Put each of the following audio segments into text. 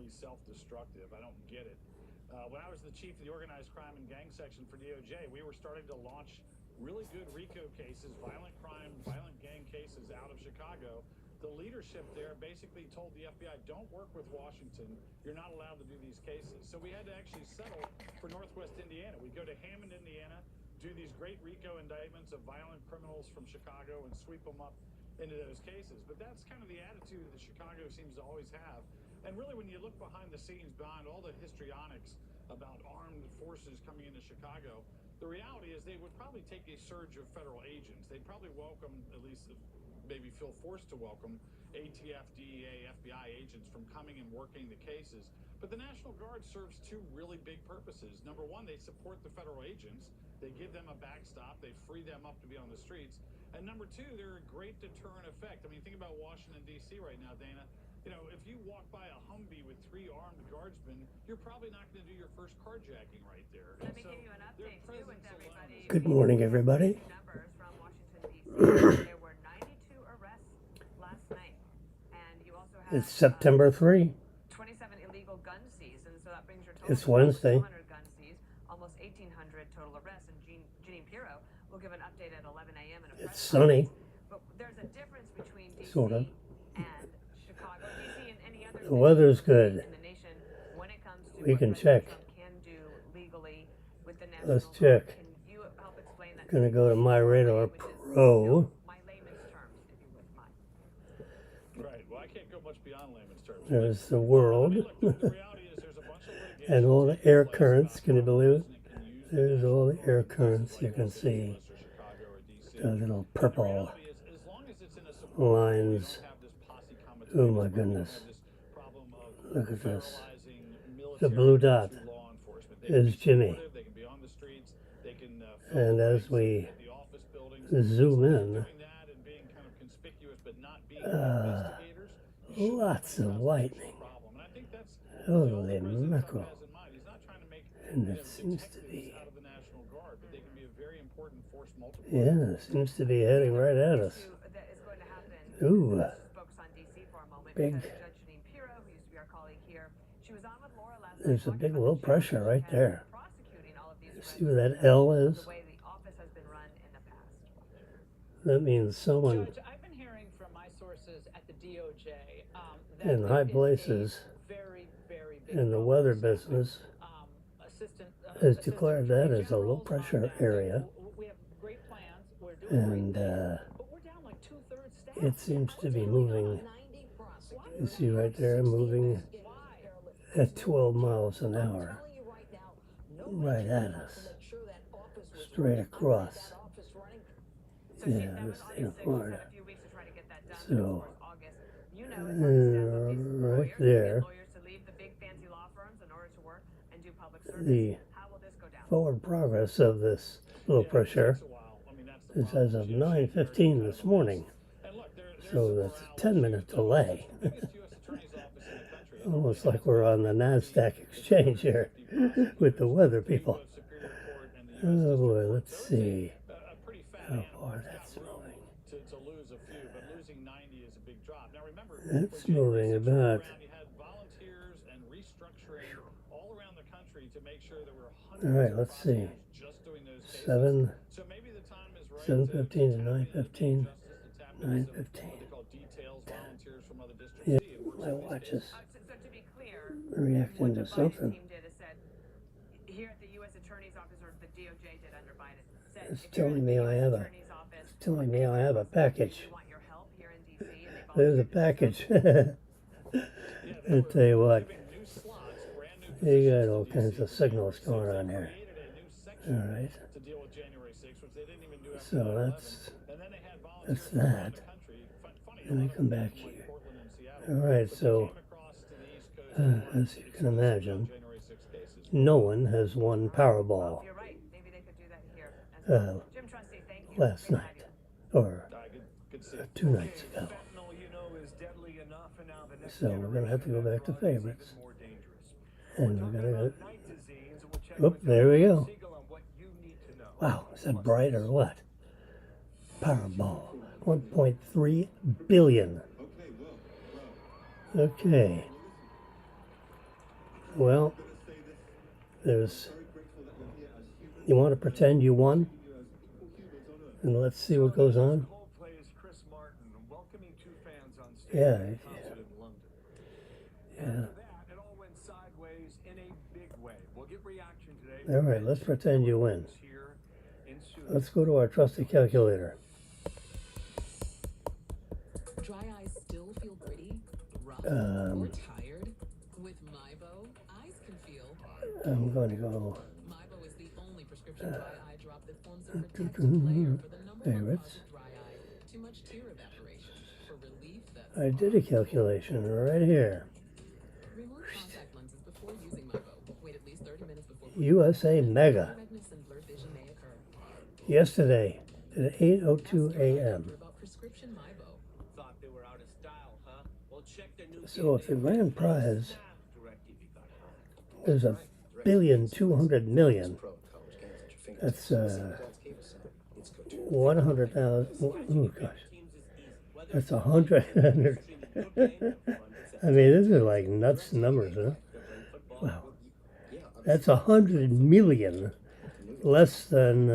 completely self-destructive. I don't get it. When I was the chief of the organized crime and gang section for DOJ, we were starting to launch really good RICO cases, violent crime, violent gang cases out of Chicago. The leadership there basically told the FBI, don't work with Washington. You're not allowed to do these cases. So we had to actually settle for Northwest Indiana. We'd go to Hammond, Indiana, do these great RICO indictments of violent criminals from Chicago and sweep them up into those cases. But that's kind of the attitude that Chicago seems to always have. And really, when you look behind the scenes, behind all the histrionics about armed forces coming into Chicago, the reality is they would probably take a surge of federal agents. They'd probably welcome, at least maybe feel forced to welcome, ATF, DEA, FBI agents from coming and working the cases. But the National Guard serves two really big purposes. Number one, they support the federal agents. They give them a backstop. They free them up to be on the streets. And number two, they're a great deterrent effect. I mean, think about Washington, D.C. right now, Dana. You know, if you walk by a Humvee with 3 armed guardsmen, you're probably not going to do your first carjacking right there. Let me give you an update, too, with everybody. Good morning, everybody. Numbers from Washington, D.C. There were 92 arrests last night. And you also have... It's September 3. 27 illegal gun seized, and so that brings your total It's Wednesday. 200 gun seized, almost 1,800 total arrests. And Jeanine Pirro will give an update at 11 a.m. in a press It's sunny. But there's a difference between D.C. Sort of. and Chicago. D.C. and any other The weather's good. in the nation when it comes to We what can President check. Trump can do legally with the National Let's Guard. check. Can you help explain that? Gonna go to My Radar Pro. My layman's terms, if you would mind. Right. Well, I can't go much beyond layman's terms. There's the world. Look, the reality is there's a bunch of litigation And all the air taking place currents. about Can you how believe it? the president can use There's the all the national air guard, currents like you can Los see. Angeles or Chicago or DC. The little And the purple reality is, as long as it's in a support lines. we don't have this posse comitatus Oh my problem. We don't goodness. have this problem of Look at this. federalizing The military blue dot to law enforcement. They can is be Jimmy. supportive, they can be on the streets, they can fill And the as ranks we in the office buildings. zoom in, Doing that and being kind of conspicuous but not being investigators should lots be of a lightning. problem. And I think that's Holy all the President Trump mackerel. has in mind. He's not trying to make And it seems to detectives be, out of the National Guard, but they can be a very important force multiplier. yeah, it seems to be heading right at us. That is going to happen. Ooh, Let's just focus on D.C. for a moment. big. Because Judge Jeanine Pirro, who used to be our colleague here, she was on with Laura last There's a night big talking low about the pressure challenges right there. prosecuting all of these You arrests see where that L is? the way the office has been run in the past. That means someone Judge, I've been hearing from my sources at the DOJ that in there high is a places very, very big in the problem weather with business assistant, has assistant declared attorney that as a low generals on pressure that. area. We have great plans. We're doing And great things, but we're down like 2/3 staff. it seems to be moving. You see right there, moving Why? at 12 miles an hour, right at us, straight across. So Yeah, Chief, that the was state of August 6th. Florida. We've had a few weeks to try to get that done. So, Of course, August. You know, it's hard to staff up these right lawyers, to there. get lawyers to leave the big fancy law firms in order to work and do public service. The How will this go down? forward progress of this low pressure is as of 9:15 this morning. So that's a 10-minute delay. Almost like we're on the NASDAQ exchange here with the weather people. Oh boy, let's see how far that's moving. To lose a few, but losing 90 is a big drop. Now remember, That's for January moving 6th about. around, you had volunteers and restructuring all around the country to make sure there were All hundreds right, of let's see. prosecutors just doing those cases. 7, So maybe the time is right 7:15 to tap into 9:15, justice, to tap into some 9:15. what they call details, volunteers from other districts. Yeah, See, it works my in these watch cases. is So to be clear, reacting what to the Biden something. team did is said, here at the U.S. Attorney's Office, or the DOJ did under Biden, said, It's if you're telling at me the I US have Attorney's Office, It's telling me I have a package. you want your help here in D.C. and they There's a volunteered to do so. package. I'll tell you what, Giving new slots, brand new you got positions all to kinds DC of signals lawyers. going They on here. created a new section All right, to deal with January 6th, which they didn't even do after so 9/11. that's And then they had that's volunteers from around that. the country. Funny, a Let me lot of come them back came from, like, here. Portland and Seattle. All right, But they so came across to the East Coast and wanted as to you do can some imagine, January 6th cases. no one has won Powerball You're right. Maybe they could do that here as well. Jim Trusty, thank you. last Great to have night, you. or Good to see you. 2 nights ago. Fentanyl, you know, is deadly enough, and now the next So we're gonna have to go back to generation of that drug is favorites, even more dangerous. and We're we're talking gonna about night disease, and we'll check go. with There we Dr. go. Siegel on what you need to know. Wow, is that bright or what? Powerball, 1.3 billion. Okay. Well, there's. You want to pretend you won? And let's see what goes on. Coldplay's Chris Martin welcoming two fans on stage Yeah. at a concert in London. Yeah. After that, it all went sideways in a big way. We'll get reaction today. All right, let's pretend you win. Here in Sudan. Let's go to our trusty calculator. Dry eyes still feel gritty, rough, Um, or tired? With MyBo, eyes can feel. I'm going to go MyBo is the only prescription dry eye drop that forms a protective layer for the number one favorites. cause of dry eye. Too much tear evaporation. For relief, that's I did a calculation right here. remove contact lenses before using MyBo. Wait at least 30 minutes before USA Mega. redness and blurred vision may occur. Yesterday at 8:02 a.m. About prescription MyBo. Thought they were out of style, huh? Well, check their new So if the grand prize DirecTV got hacked. is $1,200,000,000, that's 100,000. Oh gosh, that's 100. I mean, this is like nuts numbers, huh? Wow, that's 100 million less than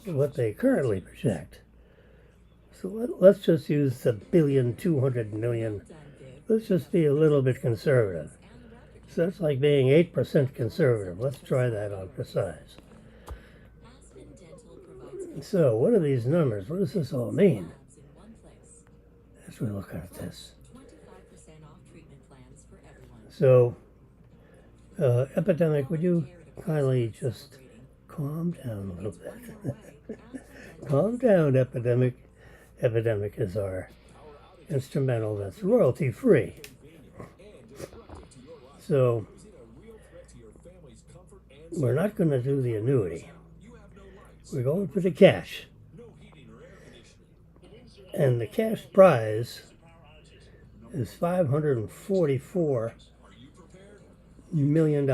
what they currently project. So let's just use the $1,200,000,000. Let's just be a little bit conservative. So that's like being 8% conservative. Let's try that on precise. So what are these numbers? What does this all mean? As we look at this. So, Epidemic, would you kindly just calm down a little bit? Calm down, Epidemic. Epidemic is our instrumental that's royalty free. So we're not going to do the annuity. We're going for the cash. And the cash prize is $544 million.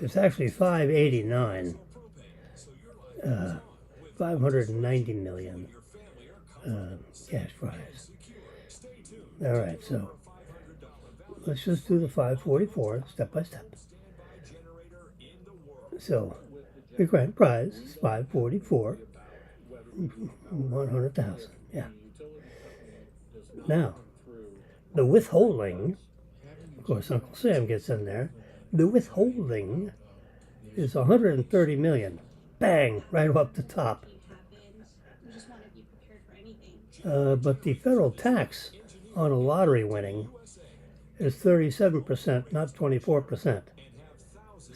It's actually 589. 590 million cash prize. All right, so let's just do the 544 step by step. So the grand prize is 544, 100,000. Yeah. Now, the withholding, of course, Uncle Sam gets in there. The withholding is 130 million. Bang, right off the top. But the federal tax on a lottery winning is 37%, not 24%.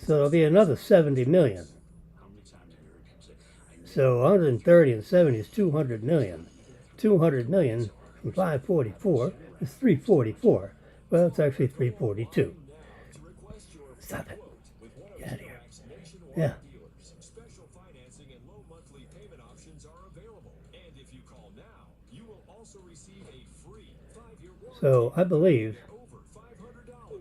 So it'll be another 70 million. So 130 and 70 is 200 million. 200 million from 544 is 344. Well, it's actually 342. Stop it. Get out of here. Yeah. Special financing and low monthly payment options are available. And if you call now, you will also receive a free 5-year warranty. So I believe Over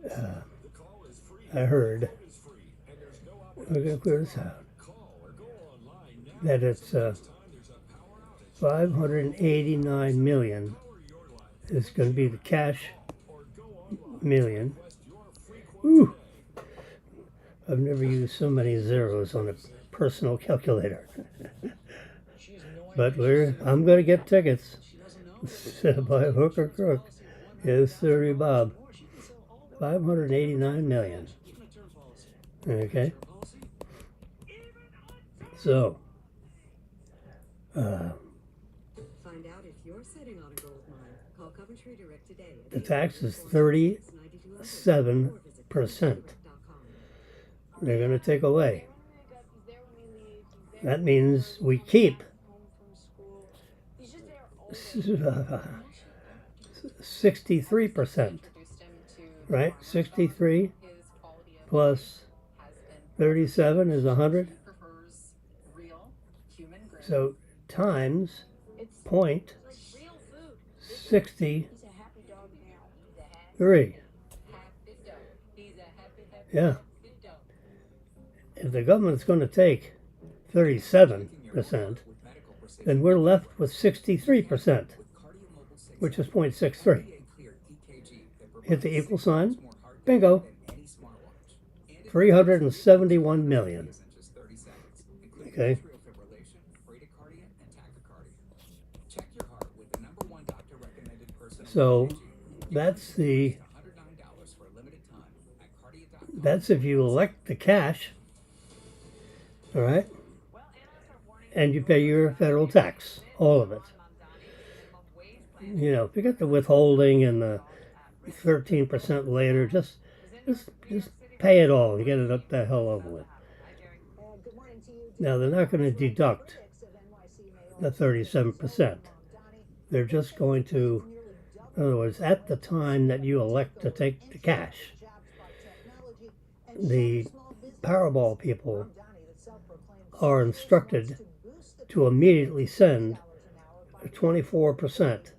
$500. The call is free. I heard, Is free. And there's no we're going to clear this out, call or go online now. that it's There's a power outage. 589 million Power your life. is going to be the cash Or go online. million. Request your free quote Ooh. I've never used so many zeros on a personal calculator. But I'm going to get tickets. By hook or crook. Yes, sir, Bob. 589 million. Okay. So, Find out if you're sitting on a gold mine. Call Coventry Direct today. the tax is 37%. They're going to take away. That means we keep 63%, right? 63 plus 37 is 100. So times 0.63. Yeah. If the government's going to take 37%, then we're left with 63%, which is 0.63. Hit the equal sign, bingo, 371 million. Okay. So that's if you elect the cash, all right, and you pay your federal tax, all of it. You know, forget the withholding and the 13% later. Just pay it all and get it up the hell over with. Now they're not going to deduct the 37%. They're just going to, in other words, at the time that you elect to take the cash, the Powerball people are instructed to immediately send 24%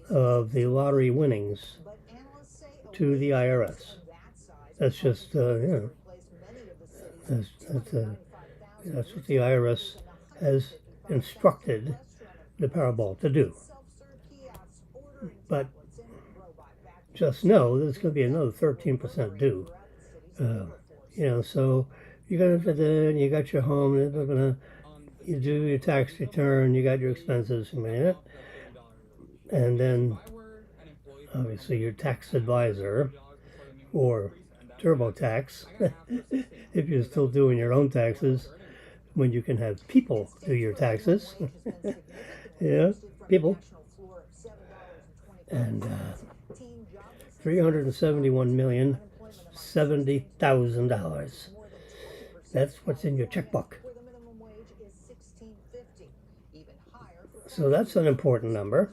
of the lottery winnings to the IRS. That's just, you know, that's what the IRS has instructed the Powerball to do. But just know there's going to be another 13% due. You know, so you're going to, you got your home, you do your tax return, you got your expenses, and then obviously your tax advisor or TurboTax, if you're still doing your own taxes, when you can have people do your taxes. Yeah, people. And 371,070,000 dollars. That's what's in your checkbook. So that's an important number.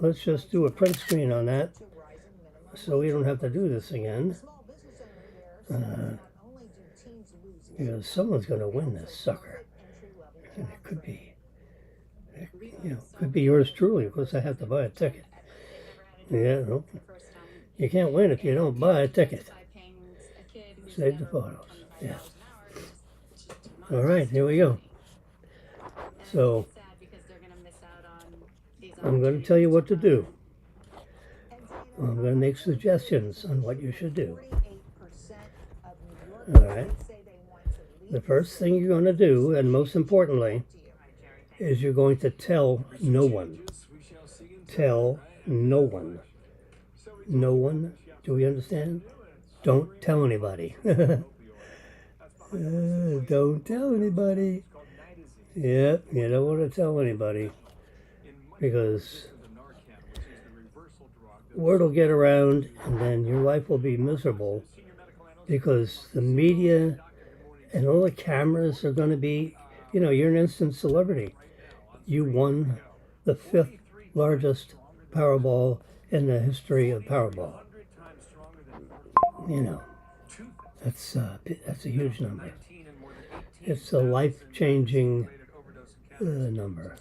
Let's just do a print screen on that so we don't have to do this again. Because someone's going to win this sucker. And it could be, you know, could be yours truly, because I have to buy a ticket. Yeah, no. You can't win if you don't buy a ticket. Save the photos. Yeah. All right, here we go. So I'm going to tell you what to do. I'm going to make suggestions on what you should do. All right. The first thing you're going to do, and most importantly, is you're going to tell no one. Tell no one. No one. Do we understand? Don't tell anybody. Don't tell anybody. Yeah, you don't want to tell anybody, because word will get around and then your life will be miserable, because the media and all the cameras are going to be, you know, you're an instant celebrity. You won the 5th largest Powerball in the history of Powerball. You know, that's a huge number. It's a life-changing number,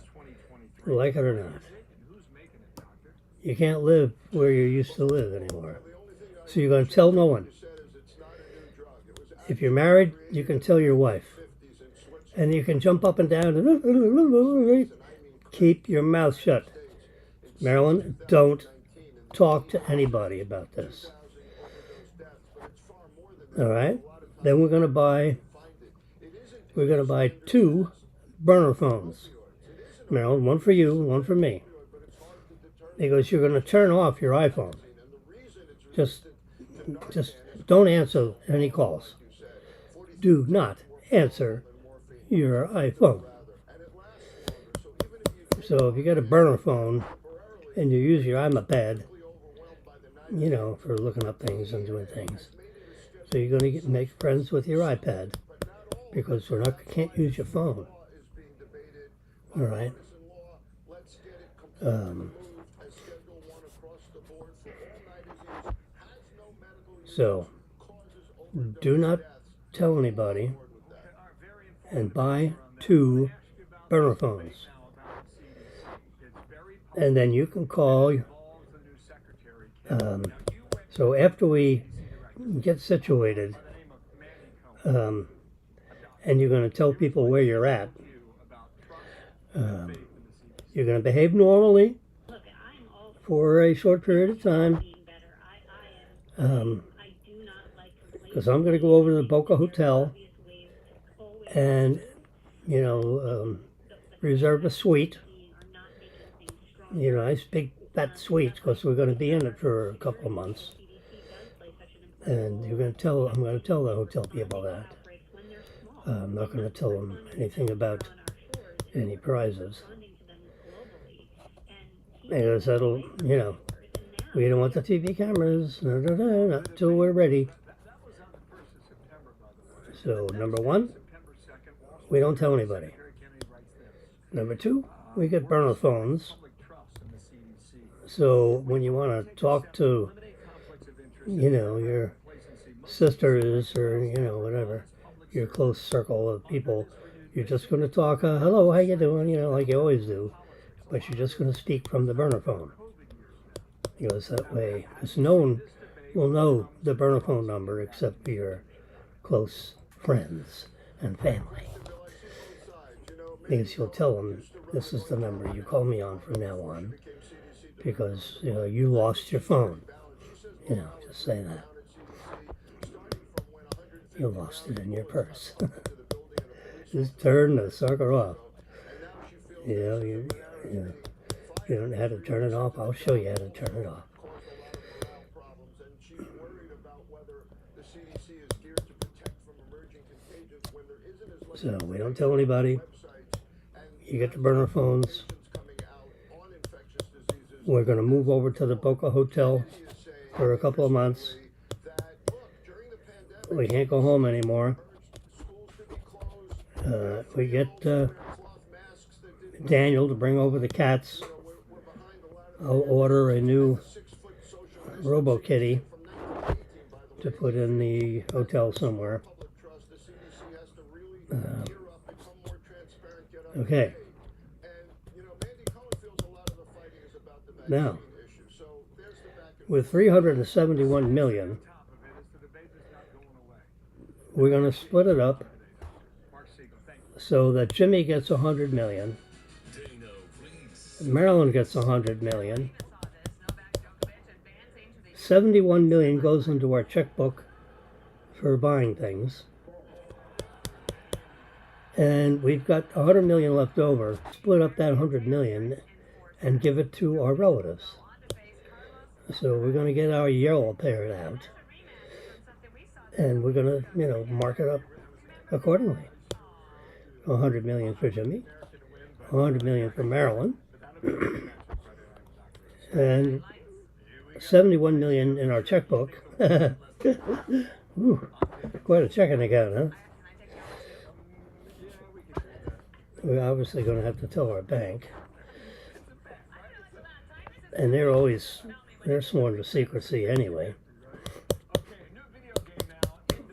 like it or not. You can't live where you used to live anymore. So you're going to tell no one. If you're married, you can tell your wife. And you can jump up and down and keep your mouth shut. Marilyn, don't talk to anybody about this. All right? Then we're going to buy 2 burner phones. Marilyn, one for you, one for me. Because you're going to turn off your iPhone. Just don't answer any calls. Do not answer your iPhone. So if you get a burner phone and you use your iPad, you know, for looking up things and doing things. So you're going to make friends with your iPad, because can't use your phone. All right. So do not tell anybody, and buy 2 burner phones. And then you can call. So after we get situated, and you're going to tell people where you're at, You're going to behave normally for a short period of time. Because I'm going to go over to the Boca Hotel and, reserve a suite. Nice big fat suite, because we're going to be in it for a couple of months. And I'm going to tell the hotel people that. I'm not going to tell them anything about any prizes. Because that'll, we don't want the TV cameras, not until we're ready. So, number one, we don't tell anybody. Number two, we get burner phones. So, when you want to talk to, your sisters or, whatever, your close circle of people, you're just going to talk, hello, how you doing, like you always do. But you're just going to speak from the burner phone. Because that way, because no one will know the burner phone number except for your close friends and family. Because you'll tell them, this is the number you call me on from now on. Because, you lost your phone. Just say that. You lost it in your purse. Just turn the sucker off. You don't know how to turn it off. I'll show you how to turn it off. So we don't tell anybody. You get the burner phones. We're going to move over to the Boca Hotel for a couple of months. We can't go home anymore. We get Daniel to bring over the cats. I'll order a new Robo-Kitty to put in the hotel somewhere. Okay. Now, with 371 million, we're going to split it up so that Jimmy gets 100 million, Marilyn gets 100 million, 71 million goes into our checkbook for buying things, and we've got 100 million left over. Split up that 100 million and give it to our relatives. So we're going to get our yellow paid out, and we're going to, mark it up accordingly. 100 million for Jimmy, 100 million for Marilyn, and 71 million in our checkbook. Ooh, quite a checking account, huh? We're obviously going to have to tell our bank. And they're sworn to secrecy anyway.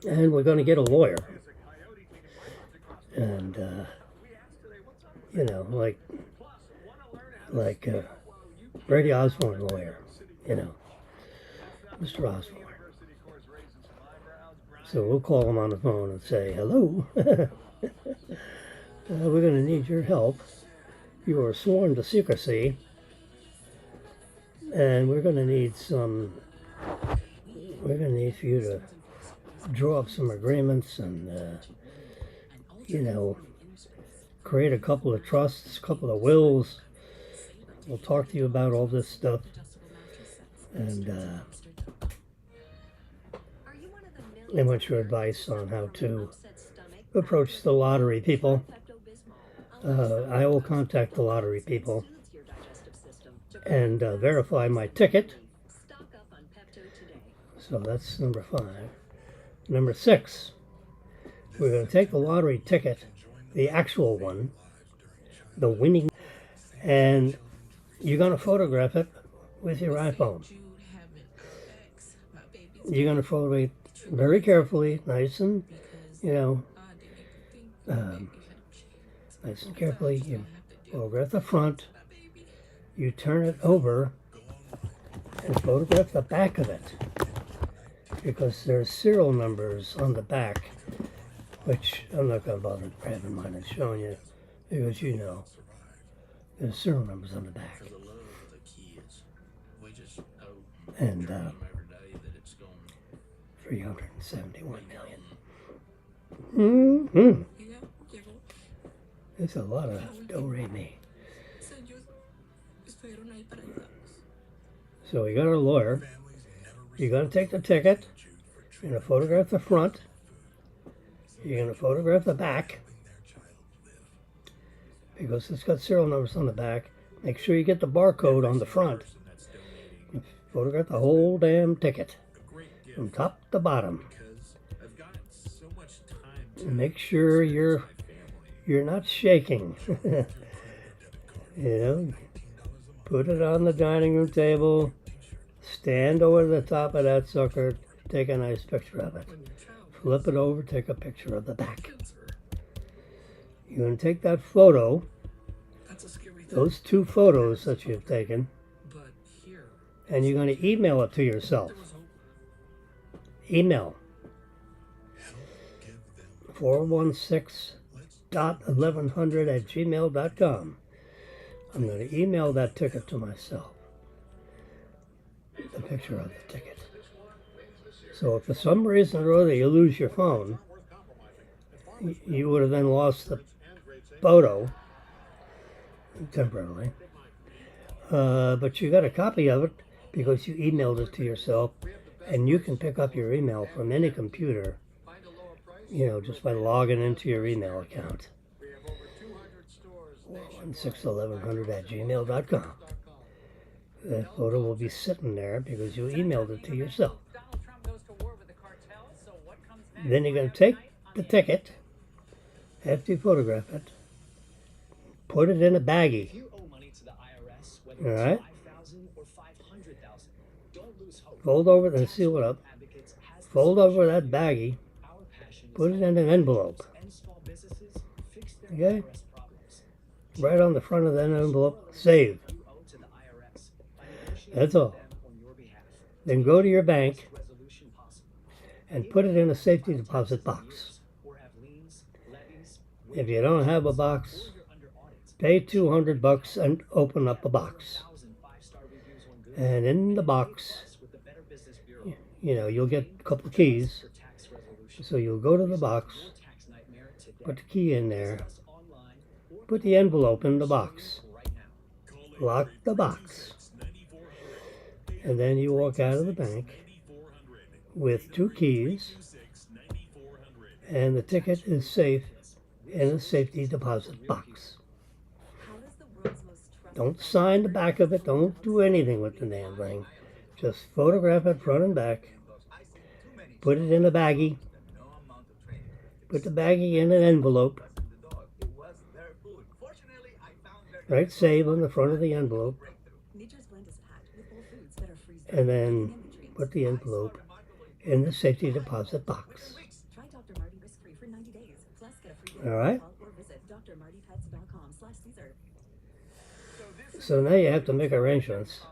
And we're going to get a lawyer. And, like Brady Osborne lawyer, Mr. Osborne. So we'll call him on the phone and say, hello, we're going to need your help. You are sworn to secrecy. And we're going to need for you to draw up some agreements and, create a couple of trusts, a couple of wills. We'll talk to you about all this stuff. And I want your advice on how to approach the lottery people. I will contact the lottery people and verify my ticket. So that's number 5. Number 6, we're going to take the lottery ticket, the actual one, the winning, and you're going to photograph it with your iPhone. You're going to photograph it very carefully, nice and, nice and carefully. You photograph the front, you turn it over and photograph the back of it, because there's serial numbers on the back, which I'm not going to bother grabbing mine and showing you, because There's serial numbers on the back. For the love of the kids, we just hope And dream every day that it's going 371 million. Mm-hmm. It's a lot of do-re-mi. So we got our lawyer. You're going to take the ticket. You're going to photograph the front. You're going to photograph the back. Because it's got serial numbers on the back. Make sure you get the barcode on the front. Photograph the whole damn ticket. From top to bottom. Make sure you're not shaking. You know, put it on the dining room table. Stand over the top of that sucker. Take a nice picture of it. Flip it over. Take a picture of the back. You're going to take that photo. Those two photos that you've taken. And you're going to email it to yourself. Email 416.1100@gmail.com. I'm going to email that ticket to myself. The picture of the ticket. So if for some reason or other you lose your phone, you would have then lost the photo temporarily. But you got a copy of it because you emailed it to yourself, and you can pick up your email from any computer, you know, just by logging into your email account. 416.1100@gmail.com. That photo will be sitting there because you emailed it to yourself. Then you're going to take the ticket, after you photograph it, put it in a baggie. All right? Fold over and seal it up. Fold over that baggie. Put it in an envelope. Okay? Right on the front of that envelope, save. That's all. Then go to your bank and put it in a safety deposit box. If you don't have a box, pay $200 and open up a box. And in the box, you know, you'll get a couple of keys. So you'll go to the box, put the key in there, put the envelope in the box, lock the box, and then you walk out of the bank with 2 keys, and the ticket is safe in a safety deposit box. Don't sign the back of it. Don't do anything with the damn thing. Just photograph it front and back. Put it in a baggie. Put the baggie in an envelope. Write save on the front of the envelope. And then put the envelope in the safety deposit box. All right? So now you have to make arrangements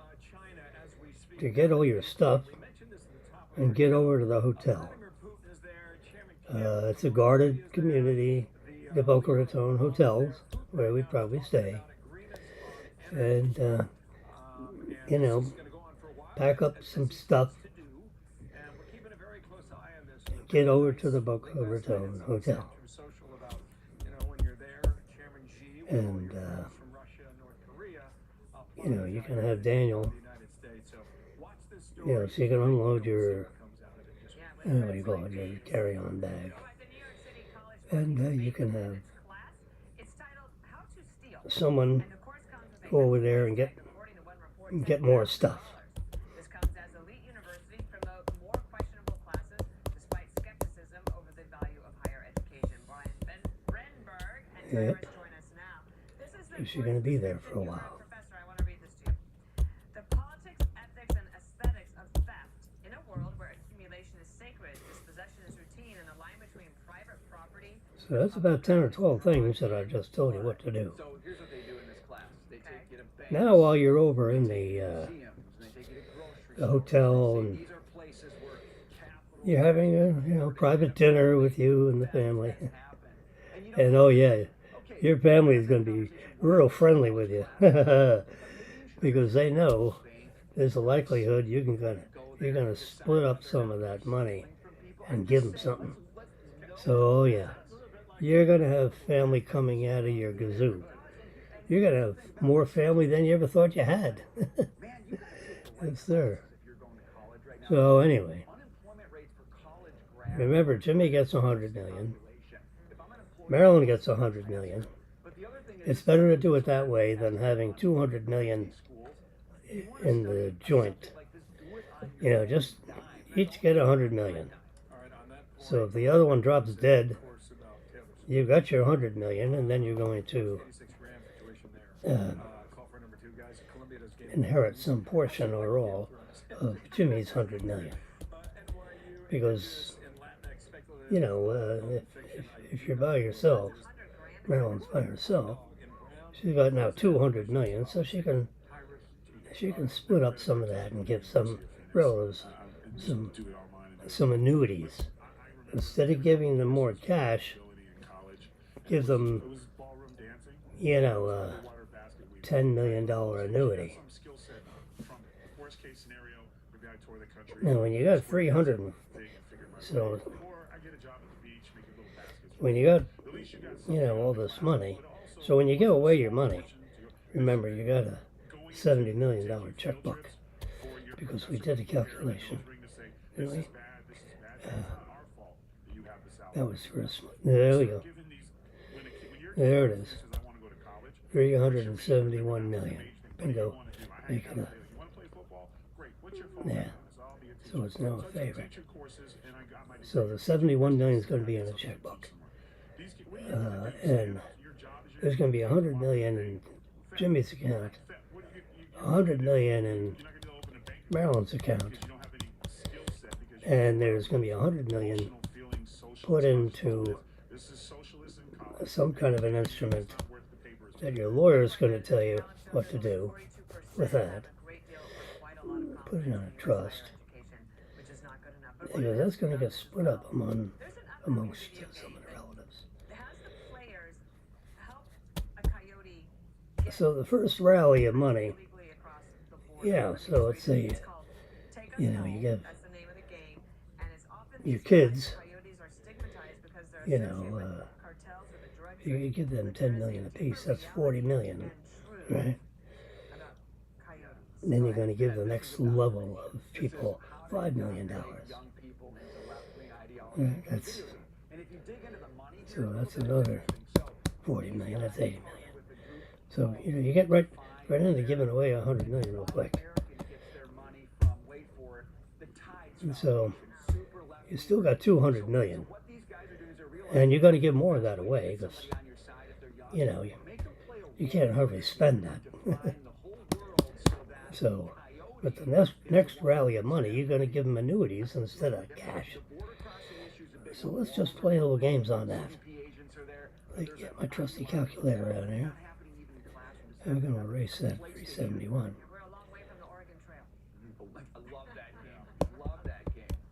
to get all your stuff and get over to the hotel. It's a guarded community, the Boca Raton hotels, where we probably stay. And, you know, pack up some stuff, get over to the Boca Raton hotel. And, you know, you can have Daniel, you know, so you can unload your, what do you call it, your carry-on bag. And you can have someone go over there and get more stuff. This comes as elite universities promote more questionable classes despite skepticism over the value of higher education. Brian Brenberg and Terrence join us now. This is the She's going to be there for a while. Professor, I want to read this to you. The politics, ethics, and aesthetics of theft. In a world where accumulation is sacred, dispossession is routine, and the line between private property. So that's about 10 or 12 things that I've just told you what to do. So here's what they do in this class. They take you to banks, Now while you're over in the museums, and they take you to grocery hotel stores. and These are places where capital you're having a private dinner with you and the family. happen. And you And oh yeah, okay, Your family is going to be real friendly with you because they know there's a likelihood you're gonna split up some of that money and give them something. So yeah, you're gonna have family coming out of your gazoo. You're gonna have more family than you ever thought you had. Yes, sir. So anyway, remember, Jimmy gets 100 million. Maryland gets 100 million. It's better to do it that way than having 200 million in the joint. You know, just each get 100 million. So if the other one drops dead, you got your 100 million, and then you're going to inherit some portion or all of Jimmy's 100 million. Because, you know, if you're by yourself, Marilyn's by herself, she's got now 200 million, so she can split up some of that and give some relatives some annuities. Instead of giving them more cash, give them, you know, a $10 million annuity. Now, when you got 300, so when you got, you know, all this money, so when you give away your money, remember you got a $70 million checkbook, because we did a calculation, didn't we? That was first. There we go. There it is. 371 million. Bingo. Making a. Yeah. So it's now a favorite. So the 71 million is going to be in the checkbook. And there's going to be 100 million in Jimmy's account, 100 million in Marilyn's account, and there's going to be 100 million put into some kind of an instrument that your lawyer is going to tell you what to do with that. Put it on a trust. Because that's going to get split up amongst some of the relatives. So the first rally of money, yeah, so let's say, you know, you get your kids, you know, you give them 10 million apiece, that's 40 million, right? And then you're going to give the next level of people $5 million. That's another 40 million, that's 80 million. So, you know, you get right into giving away 100 million real quick. And so, you still got 200 million. And you're going to give more of that away because, you know, you can't hardly spend that. So, with the next rally of money, you're going to give them annuities instead of cash. So let's just play little games on that. Let me get my trusty calculator out here. I'm going to erase that 371.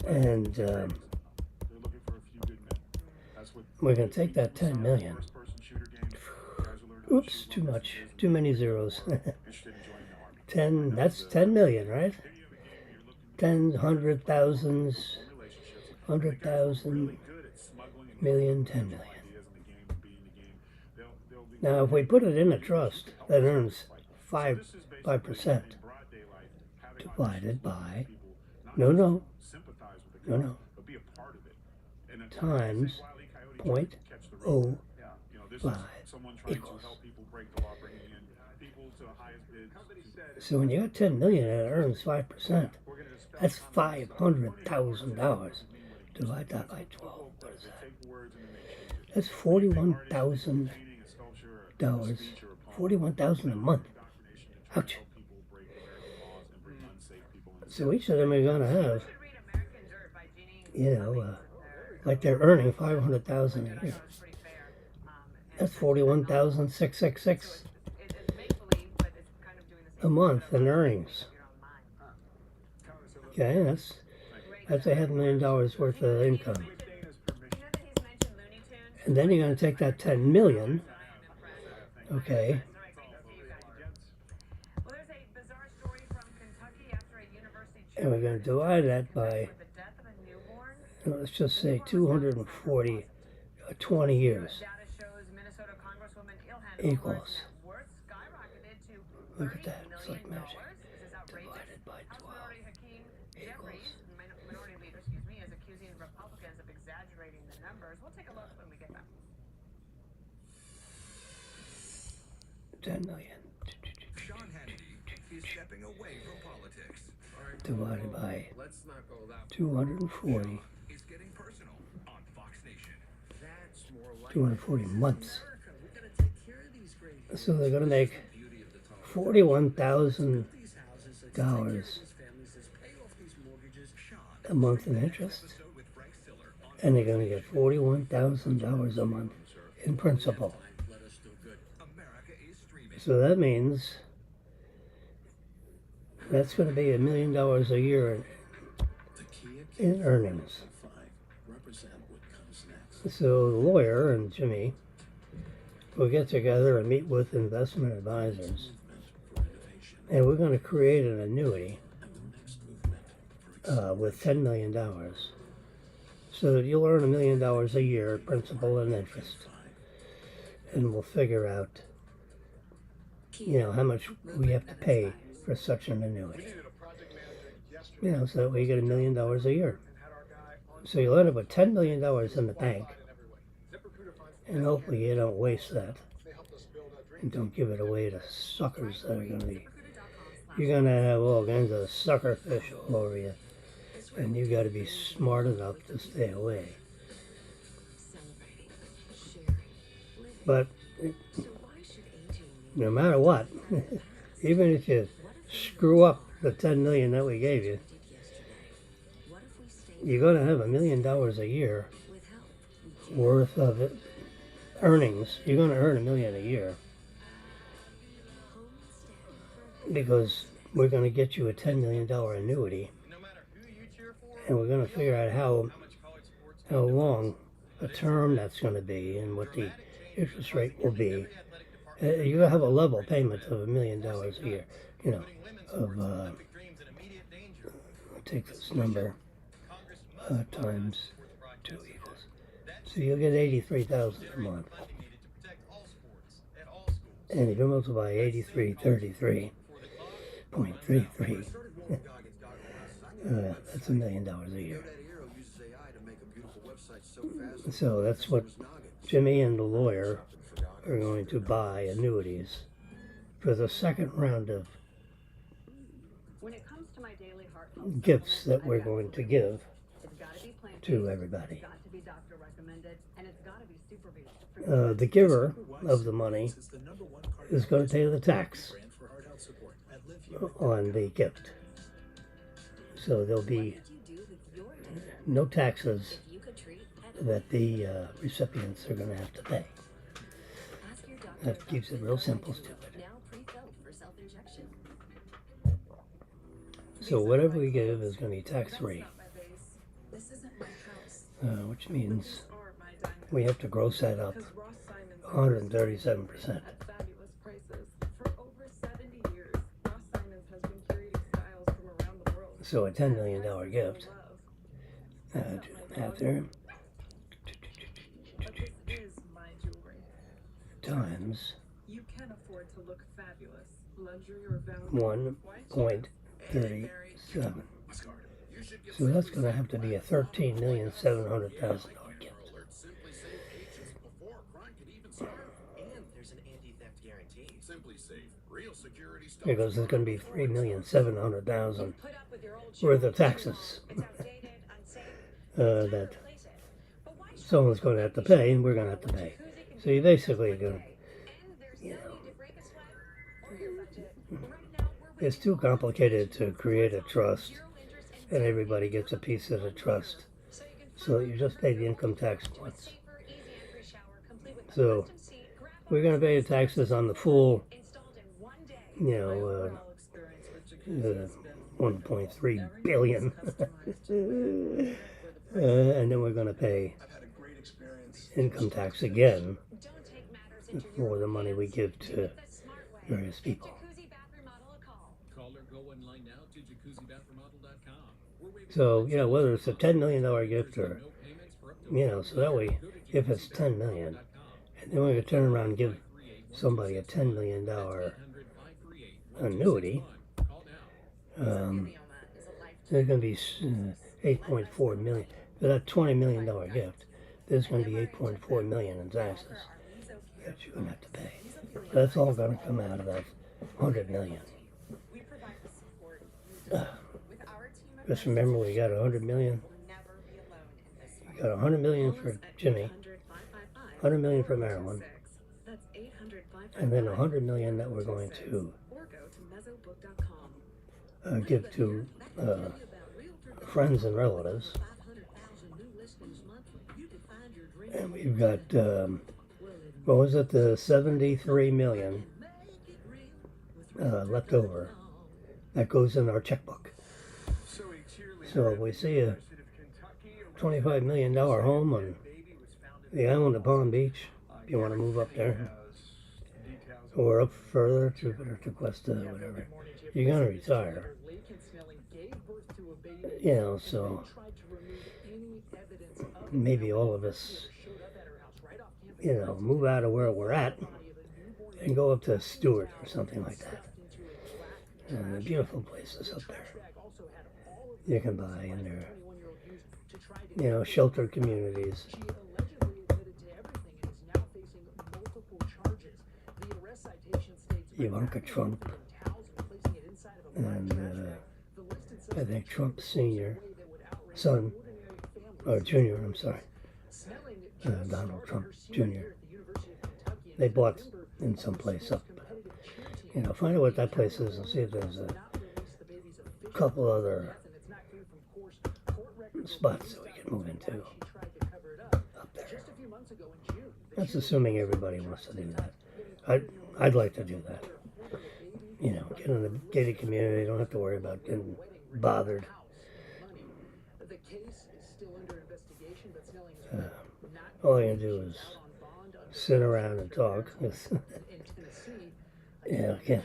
And we're going to take that 10 million. Oops, too much. Too many zeros. 10, that's 10 million, right? 10, 100,000, 100,000, million, 10 million. Now, if we put it in a trust that earns 5% divided by, no, times 0.05 equals. So when you got 10 million and it earns 5%, that's $500,000. Divide that by 12. What is that? That's $41,000. $41,000 a month. Ouch. So each of them are going to have, you know, like they're earning $500,000 a year. That's $41,666 a month in earnings. Okay, that's $500,000 worth of income. And then you're going to take that 10 million Okay. Well, there's a bizarre story from Kentucky after a university And we're going to divide that by, with the death of a newborn. let's just say 240, 20 years Data shows Minnesota Congresswoman Ilhan equals. Omari's net worth skyrocketed to Look at $30 that. It's like million. magic. This is outrageous. Divided by House 12 Minority Hakeem Jeffries, equals. minority leader, is accusing Republicans of exaggerating the numbers. We'll take a look when we get back. 10 million. Sean Hannity is stepping away from politics. Divided by Let's not go that 240. It's getting personal on Fox Nation. That's more like 240 months. America. We gotta take care of these great So they're going to make beauty of the top. $41,000 These houses, let's take care of these families, let's pay off these mortgages. a month in interest. Episode with Frank Siller on And they're going to get $41,000 a month in principal. Let us do good. America is streaming. So that means that's going to be $1 million a year in earnings. So the lawyer and Jimmy will get together and meet with investment advisors, and we're going to create an annuity with $10 million, so that you'll earn $1 million a year, principal and interest, and we'll figure out, how much we have to pay for such an annuity. So that we get $1 million a year. So you'll end up with $10 million in the bank, and hopefully you don't waste that, and don't give it away to suckers that are going to be. You're going to have all kinds of sucker fish all over you, and you got to be smart enough to stay away. But no matter what, even if you screw up the $10 million that we gave you, you're going to have $1 million a year worth of it, earnings. You're going to earn $1 million a year because we're going to get you a $10 million annuity, and we're going to figure out how long a term that's going to be and what the interest rate will be. You're going to have a level payment of $1 million a year. I'll take this number times 2 equals. So you'll get $83,000 a month. And if you multiply 83.33.33, that's $1 million a year. So that's what Jimmy and the lawyer are going to buy annuities for the second round of When it comes to my daily heart health gifts that we're going to give it's got to be plant-based, to everybody. it's got to be doctor recommended, and it's got to be supervised. The giver of the money is going to pay the tax on the gift. So there'll be no taxes that the recipients are going to have to pay. That keeps it real simple, stupid. So whatever we give is going to be tax-free, which means we have to gross that up 137%. Fabulous prices. For over 70 years, Ross Simons has been curating styles from around the world. So a $10 million gift, do the math there, But this is my jewelry. times You can afford to look fabulous. Luxury or value. 1.37. So that's going to have to be a $13,700,000 gift. Because it's going to be $3,700,000 worth of taxes that someone's going to have to pay, and we're going to have to pay. So you basically are going to, it's too complicated to create a trust, and everybody gets a piece of the trust. So you just pay the income tax once. So we're going to pay the taxes on the full, 1.3 billion. And then we're going to pay income tax again for the money we give to various people. Caller, go online now to jacuzzibathremodel.com. So, you know, whether it's a $10 million gift or, you know, so that way, if it's $10 million, and then we could turn around and give somebody a $10 million annuity, there's going to be 8.4 million. For that $20 million gift, there's going to be 8.4 million in taxes that you're going to have to pay. That's all going to come out of that 100 million. Just remember, we got 100 million. We got 100 million for Jimmy, 100 million for Marilyn, and then 100 million that we're going to give to friends and relatives. And we've got, what was it, the 73 million left over. That goes in our checkbook. So if we see a $25 million home on the island of Palm Beach, if you want to move up there, or up further to Cuesta, whatever, you're going to retire. You know, so maybe all of us, you know, move out of where we're at and go up to Stewart or something like that. Beautiful places up there you can buy in there. You know, sheltered communities. Ivanka Trump and I think Trump Sr. son, or Jr., I'm sorry, Donald Trump Jr. They bought in some place up. You know, find out what that place is and see if there's a couple other spots that we can move into up there. That's assuming everybody wants to do that. I'd like to do that. You know, get in the gated community, don't have to worry about getting bothered. All you can do is sit around and talk. Yeah, I can't.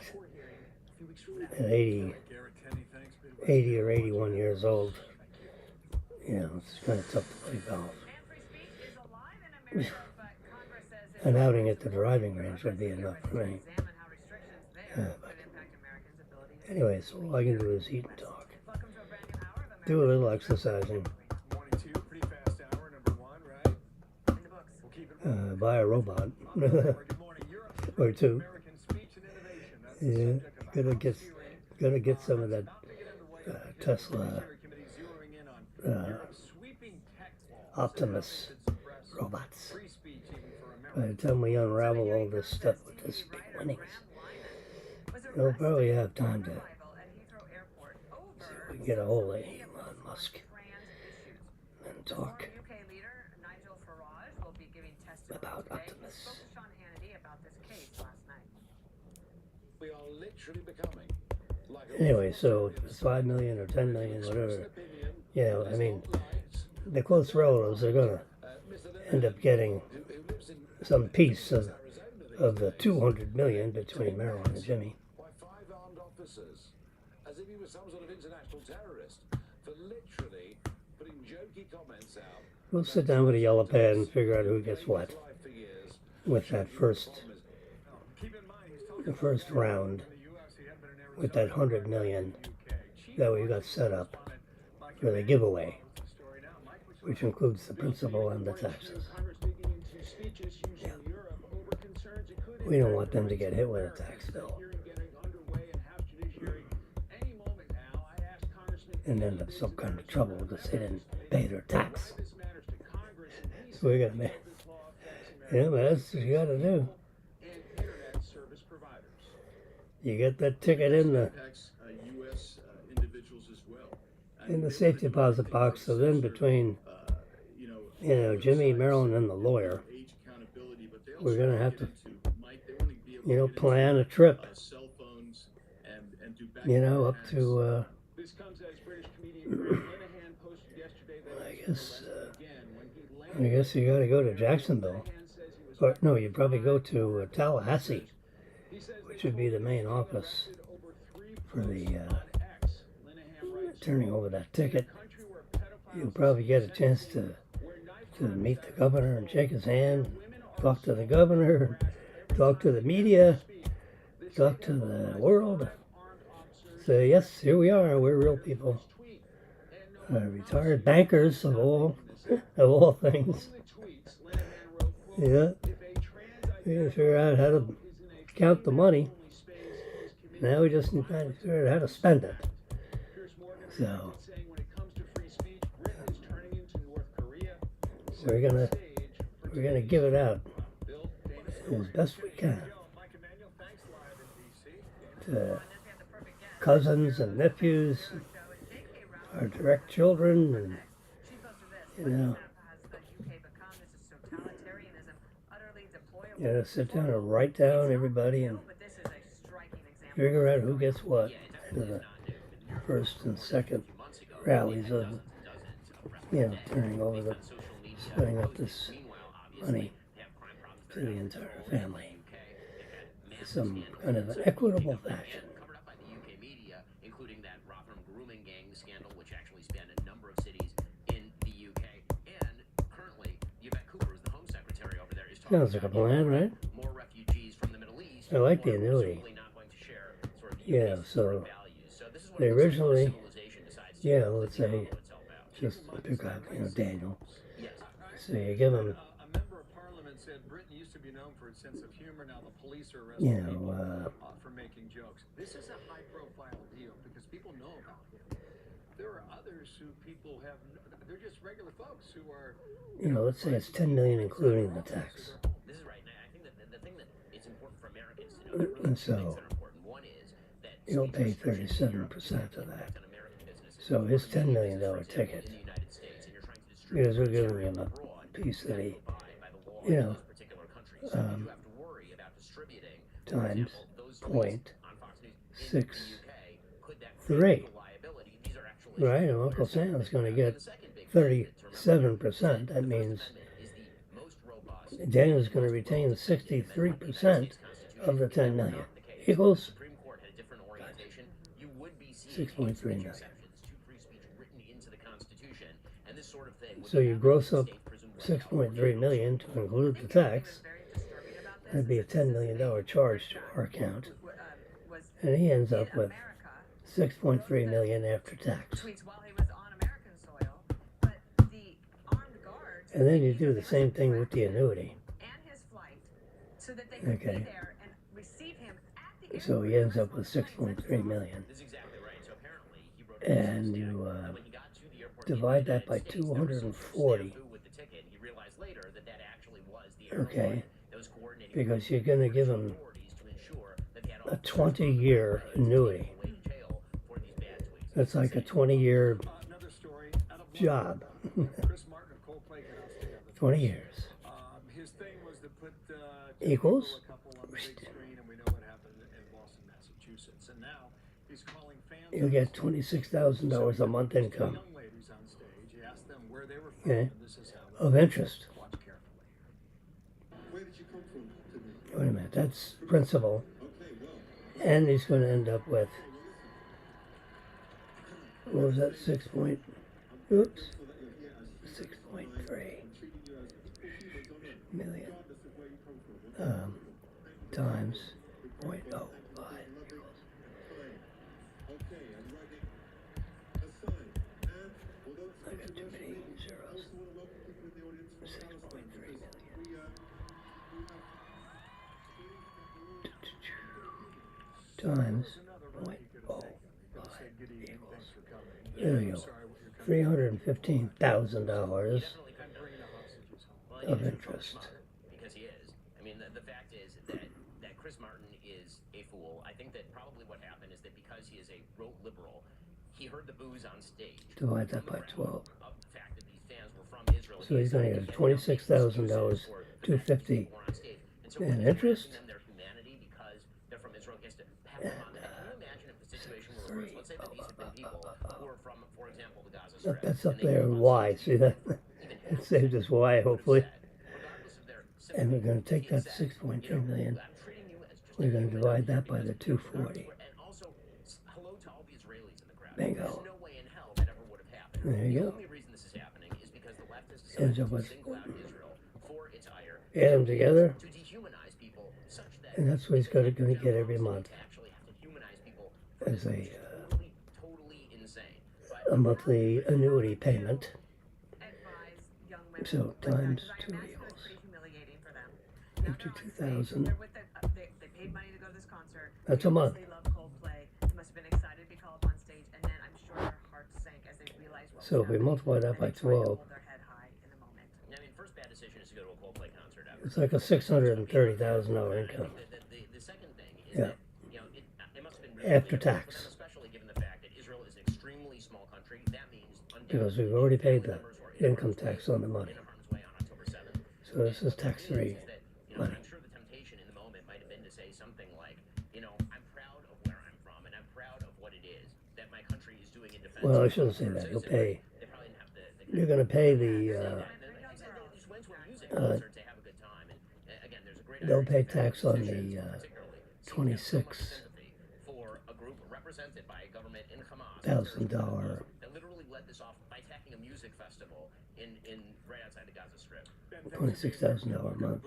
At 80 or 81 years old, you know, it's kind of tough to play golf. An outing at the driving range would be enough for me. Anyway, so all I can do is eat and talk. Do a little exercising. Buy a robot. Or two. Yeah, gotta get some of that Tesla Optimus robots. By the time we unravel all this stuff with this big winnings, we'll probably have time to see if we can get a hold of Elon Musk and talk about Optimus. Anyway, so it's 5 million or 10 million, whatever. You know, I mean, the close relatives are gonna end up getting some piece of the 200 million between Marilyn and Jimmy. As if he was some sort of international terrorist for literally putting jokey comments out. We'll sit down with a yellow pad and figure out who gets what with that the first round with that 100 million that we got set up for the giveaway, which includes the principal and the taxes. Yeah. We don't want them to get hit with a tax bill and end up some kind of trouble because they didn't pay their tax. So we gotta make, yeah, but that's what you gotta do. You get that ticket in the safety deposit box, so then between, you know, Jimmy, Marilyn, and the lawyer, we're gonna have to, you know, plan a trip, you know, up to, I guess you gotta go to Jacksonville Or no, you'd probably go to Tallahassee, which would be the main office for the turning over that ticket. You'll probably get a chance to meet the governor and shake his hand, talk to the governor, talk to the media, talk to the world. Say, yes, here we are. We're real people. Retired bankers of all things. Yeah. We gotta figure out how to count the money. Now we just need to figure out how to spend it. So we're gonna give it out as best we can to cousins and nephews, our direct children, and you know, sit down and write down everybody and figure out who gets what in the first and second rallies of, you know, splitting up this money to the entire family in some kind of an equitable fashion. Sounds like a plan, right? I like the annuity. Yeah, so they originally, yeah, let's say, just pick up, you know, Daniel. So you give him, A member of parliament said Britain used to be known for its sense of humor. Now the police are you arresting people know, for making jokes. This is a high-profile deal because people know about him. There are others who people have. They're just regular folks who are. you know, let's say it's $10 million including the tax. This is right. And I think that the thing that it's important for Americans to know, that really And two things so that are important. One is that he'll pay 37% of that. So his $10 million ticket, because we're giving him a piece that he, you know, times 0.63. Right, and Uncle Sam's going to get 37%. That means Daniel's going to retain 63% of the 10 million. Equals 6.3 million. So you gross up 6.3 million to include the tax. That'd be a $10 million charge to our account. And he ends up with 6.3 million after tax. And then you do the same thing with the annuity. Okay. So he ends up with 6.3 million. And you divide that by 240. Okay. Because you're going to give him a 20-year annuity. That's like a 20-year job. 20 years. Equals? You'll get $26,000 a month income. Okay. Of interest. Wait a minute, that's principal. And he's going to end up with, what was that, 6.3 million times 0.05 equals. I got too many zeros. 6.3 million. Times 0.05 equals. There you go. $315,000 of interest. Because he is. I mean, the fact is that Chris Martin is a fool. I think that probably what happened is that because he is a rote liberal, he heard the boos on stage. Divide that by 12. Of the fact that these fans were from Israel. So he's going to get $26,000, $250 in interest. That's up there in Y. See that? It saved us Y, hopefully. And we're going to take that 6.3 million. We're going to divide that by the 240. And also, hello to all the Israelis in the crowd. Bingo. There's no way in hell that ever would have happened. There you The go. only reason this is happening is because the left has Ends decided up to with single out Israel for its ire, add them together, to dehumanize people such that and that's what he's going to get every month to actually have to humanize people as a totally insane. a monthly annuity payment. Advise young women So with times that, 2 'cause I imagine equals it's pretty humiliating for them. Now they're on stage, 52,000. they're with they paid money to go to this concert. That's They a month. obviously love Coldplay. They must have been excited to be called up on stage, and then I'm sure their hearts sank as they realized what So was if we happening, multiply that and by they tried to 12, hold their head high in the moment. I mean, first bad decision is to go to a Coldplay concert ever. it's like a $630,000 income. The second thing is Yeah. that, it must have been After really difficult tax. for them, especially given the fact that Israel is an extremely small country. That means Because we've already paid the income tax on the money. in harm's way on October 7th. So this is tax-free money. I'm sure the temptation in the moment might have been to say something like, I'm proud of where I'm from, and I'm proud of what it is that my country is doing in defense. Well, I of shouldn't say our that. You'll citizens. pay. They probably didn't have You're going to pay the. They just went to a music concert to have a good time, and again, there's a great. They'll pay Irish tax on musicians, the particularly, seem to have so much 26 sympathy for a group represented by a government in Hamas $1,000 that literally led this off by attacking a music festival in right outside the Gaza Strip. $26,000 a month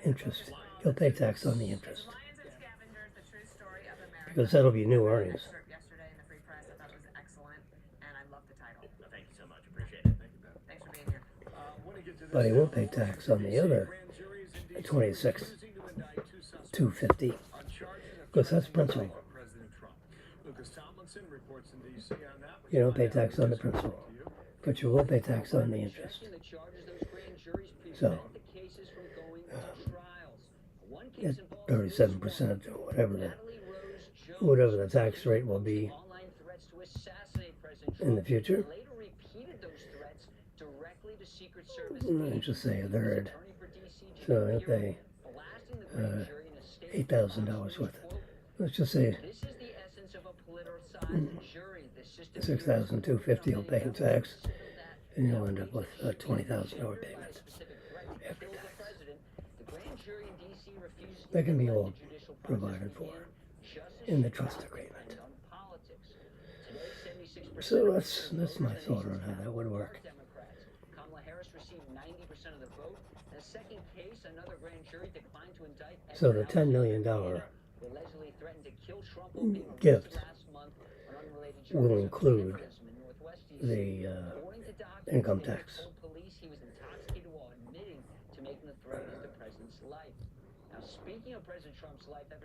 interest. He'll pay tax on the interest Lions and Scavengers, the true story of America. because that'll be new earnings. Excerpt yesterday in the Free Press. I thought it was excellent, and I love the title. Thank you so much. Appreciate it. Thank you, Ben. Thanks for being here. But he will pay tax on the other 26, 250, because that's principal. You don't pay tax on the principal, but you will pay tax on the interest. So, at 37% or whatever the tax rate will be in the future, let's just say a third. So if they $8,000 worth, let's just say 6,250 will pay in tax, and you'll end up with a $20,000 payment after tax. That can be all provided for in the trust agreement. So that's my thought on how that would work. So the $10 million gift will include the income tax.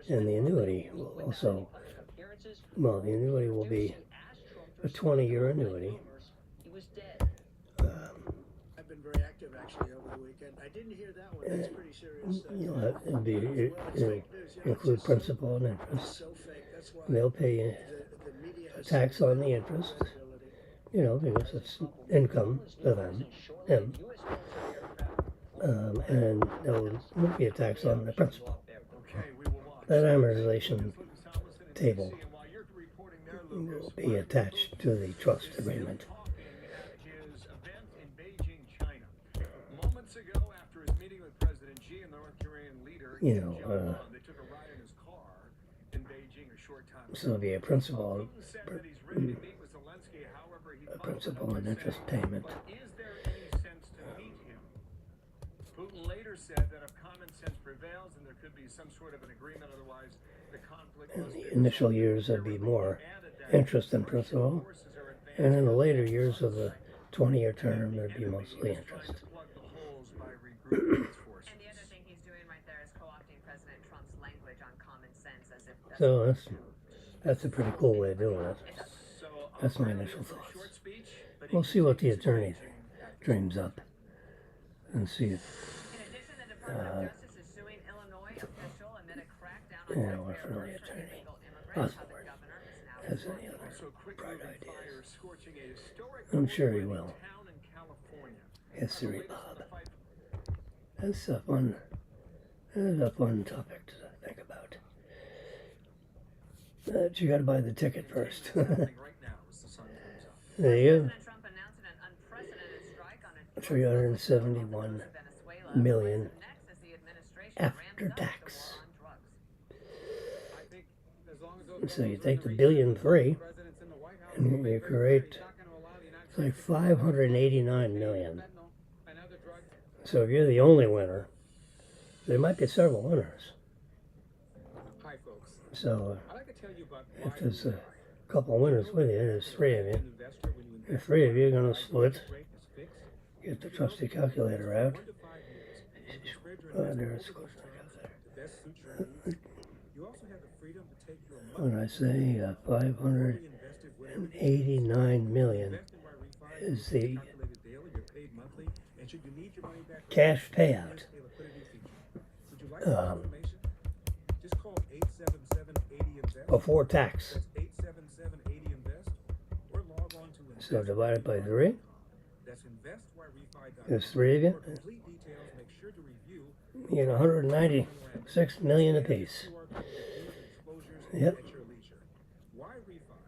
And the annuity will also, well, the annuity will be a 20-year annuity. I've been very active actually over the weekend. I didn't hear that one. That's pretty serious. It'll include principal and interest. So fake. That's why They'll pay the media a has tax on the interest, because it's income to him. And there won't be a tax on the principal. That amortization table will be attached to the trust agreement. So it'll be a principal and interest payment. Putin later said that if common sense prevails, then there could be some sort of an agreement. Otherwise, the conflict. In the initial years, there'd be more interest than principal, and in the later years of the 20-year term, there'd be mostly interest. And the other thing he's doing right there is co-opting President Trump's language on common sense as if that's So that's a pretty cool way of doing it. That's my initial thoughts. We'll see what the attorney dreams up and see if In addition, the Department of Justice is suing Illinois official amid a crackdown on if an welfare attorney illegal immigrants. How the governor is has now any other bright ideas. I'm sure he will. History Bob. That's a fun topic to think about. But you got to buy the ticket first. There you go. President Trump announcing an unprecedented strike on a 371 million Next is the after tax. I think as long as those So you fellows take the run $1.3 billion presidents in the White House, and they'll you make very create, clear he's not gonna allow the United it's like States to 589 million. fentanyl and other drugs. So if you're the only winner, there might be several winners. Hi, folks. So I'd like to tell you about if there's a couple of winners with you, there's 3 of you. investor when you The 3 of you are going to split. rate is fixed. Get the trusty calculator out. 1 to 5 years. You spread your Oh, investment there's over close those enough terms there. to best suit your needs. You also have the freedom to take your What money. did I say? 589 million is the cash payout. Just call 877-80-INVEST. Before tax. That's 877-80-INVEST or log on to So divided by 3. That's investwhyrefi.com. There's 3 of you. For complete details, make sure to review You get 196 million apiece. Yep. at your leisure. Why refi?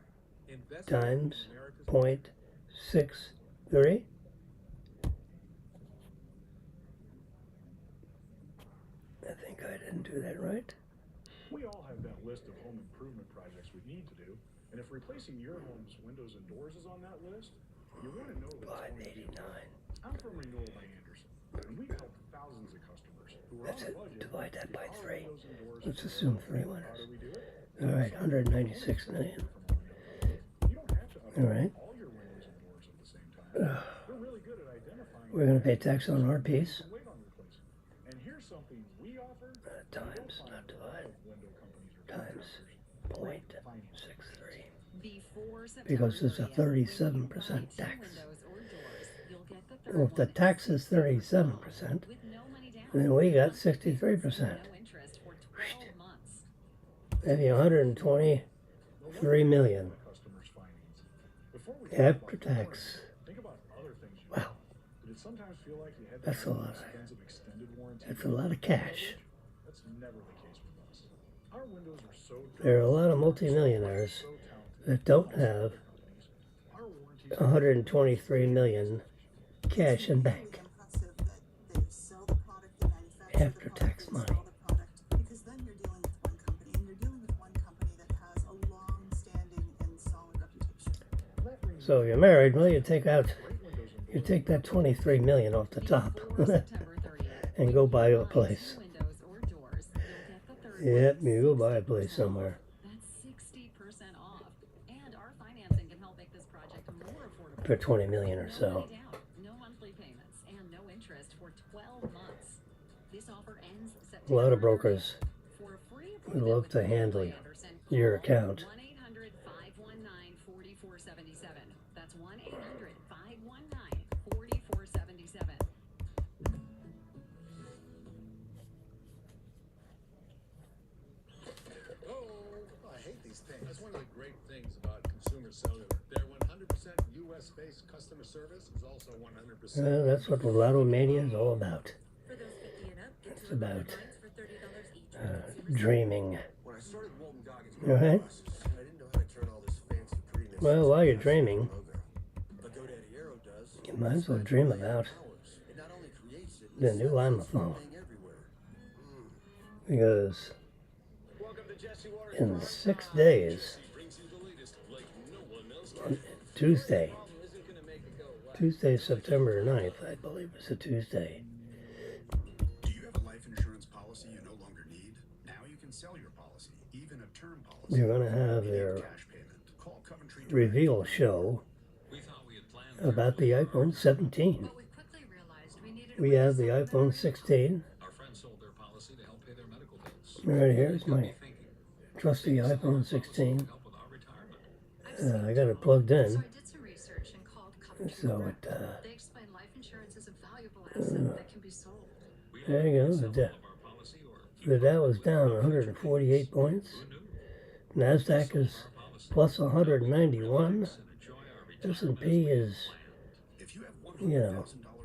Invest Times in America's 0.63. I think I didn't do that right. We all have that list of home improvement projects we need to do, and if replacing your home's windows and doors is on that list, you want to know that it's going to 589. I'm from Renewal by Anderson, and we've helped thousands of customers who are That's on a it. budget. Divide that by get our 3. windows and doors Let's repaired. assume 3 How winners. do we do it? All right, 196 million. You don't have to All right. upgrade all your windows and doors at the same time. We're really good at identifying. We're going to pay tax on our piece. Wait on replacing. And here's something we offer. Times, not divide. Window companies or Times contractors. 0.63. Before Because there's a 37% tax. windows or doors, you'll get the Well, if the tax is 37%, with no money down. then we got 63%. No interest for 12 months. Maybe 123 million Customers' findings. Before we after tax. think about other things you Wow, did it sometimes feel like you had that's a lot. expensive extended warranty? That's a lot of cash. That's never the case with us. Our windows are so There are a lot of multimillionaires that don't have 123 million cash in bank after tax money. Because then you're dealing with one company, and you're dealing with one company that has a long-standing and solid reputation. So you're married, well, you take that 23 million off the top and go buy a place. Windows or doors, you'll get the third Yep, you go buy a place somewhere. That's 60% off. And our financing can help make this project more affordable. For 20 million or No so. money down, no monthly payments, and no interest for 12 months. This offer ends A September lot of brokers 30th. For a free would appointment love with to Renewal handle by Anderson, your call account. 1-800-519-4477. That's 1-800-519-4477. Oh, I hate these things. That's one of the great things about Consumer Cellular. Their 100% U.S.-based customer service is also 100%. That's what Lotto Mania is all about. For those 50 and up, get It's two about lines for $30 each. dreaming. When I started Walton Goggins All right. Glasses, I didn't know how to turn all this fancy prettiness Well, while you're into a dreaming, logo. But GoDaddy Aero does. you might as well dream about It not only creates it, the new iPhone. everywhere. Because Welcome to Jesse Waters. in 6 days, Brings you the latest like no one else on Tuesday, Isn't gonna make it go away. Tuesday, September 9th, I believe it's a Tuesday. Do you have a life insurance policy you no longer need? Now you can sell your policy, even a term policy. They're going to have their Cash payment. Call Coventry reveal show about the iPhone 17. But we quickly realized we needed We have the iPhone 16. Our friends sold their policy to help pay their medical bills. Right here's my trusty iPhone 16. Help with our retirement. I got it plugged So in, I did some research and called Coventry. so it, They explain life insurance is a valuable asset that can be sold. there you go. The Dow is down 148 points. NASDAQ is plus 191. S&P is,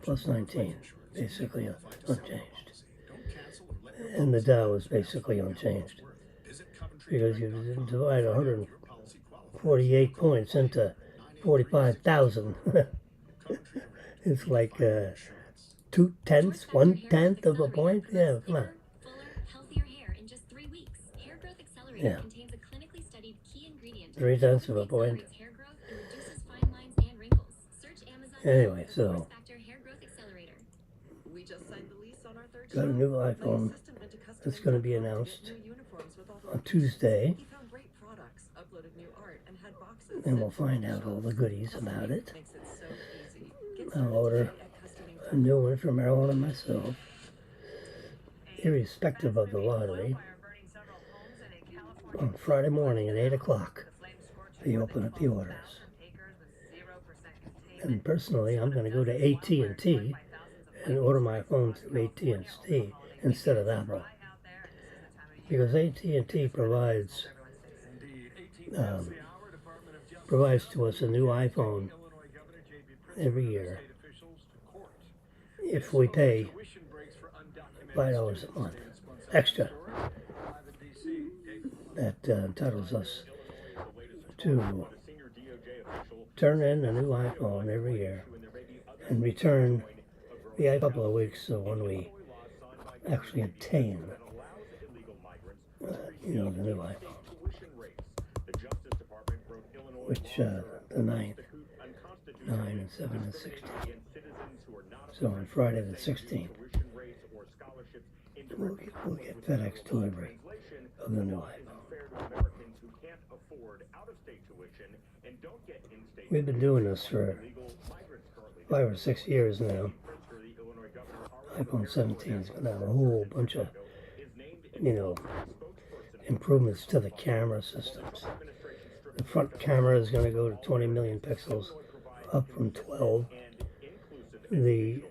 plus 19, basically unchanged. And the Dow is basically unchanged. Because you didn't divide 148 points into 45,000. It's like 2/10, 1/10 of a point. Yeah, come on. Yeah. contains a clinically studied key ingredient 3/10 of a point. accelerates hair growth and reduces fine lines and wrinkles. Search Amazon Anyway, for so Force Factor Hair Growth Accelerator. We just signed the lease on our third got a shop. new My iPhone assistant went to custom that's going to be Inc.com announced get new uniforms with all the on locations. Tuesday, He found great products, uploaded new art, and had boxes and we'll sent from find the out all shop. the goodies Custom about Ink it. makes it so easy. Get I'll started order today at a new customink.com. one for Marilyn and myself, irrespective of the lottery, on Friday morning at 8 o'clock. They open up the orders. And personally, I'm going to go to AT&T and order my phone through AT&T instead of Apple, because AT&T provides to us a new iPhone every year if we pay $5 a month extra. That entitles us to turn in a new iPhone every year and return a couple of weeks when we actually obtain the new iPhone, which the 9th, 9 and 7 and 16. So on Friday the 16th, we'll get FedEx delivery of the new iPhone. We've been doing this for 5 or 6 years now. iPhone 17 is going to have a whole bunch of, improvements to the camera systems. The front camera is going to go to 20 million pixels, up from 12. The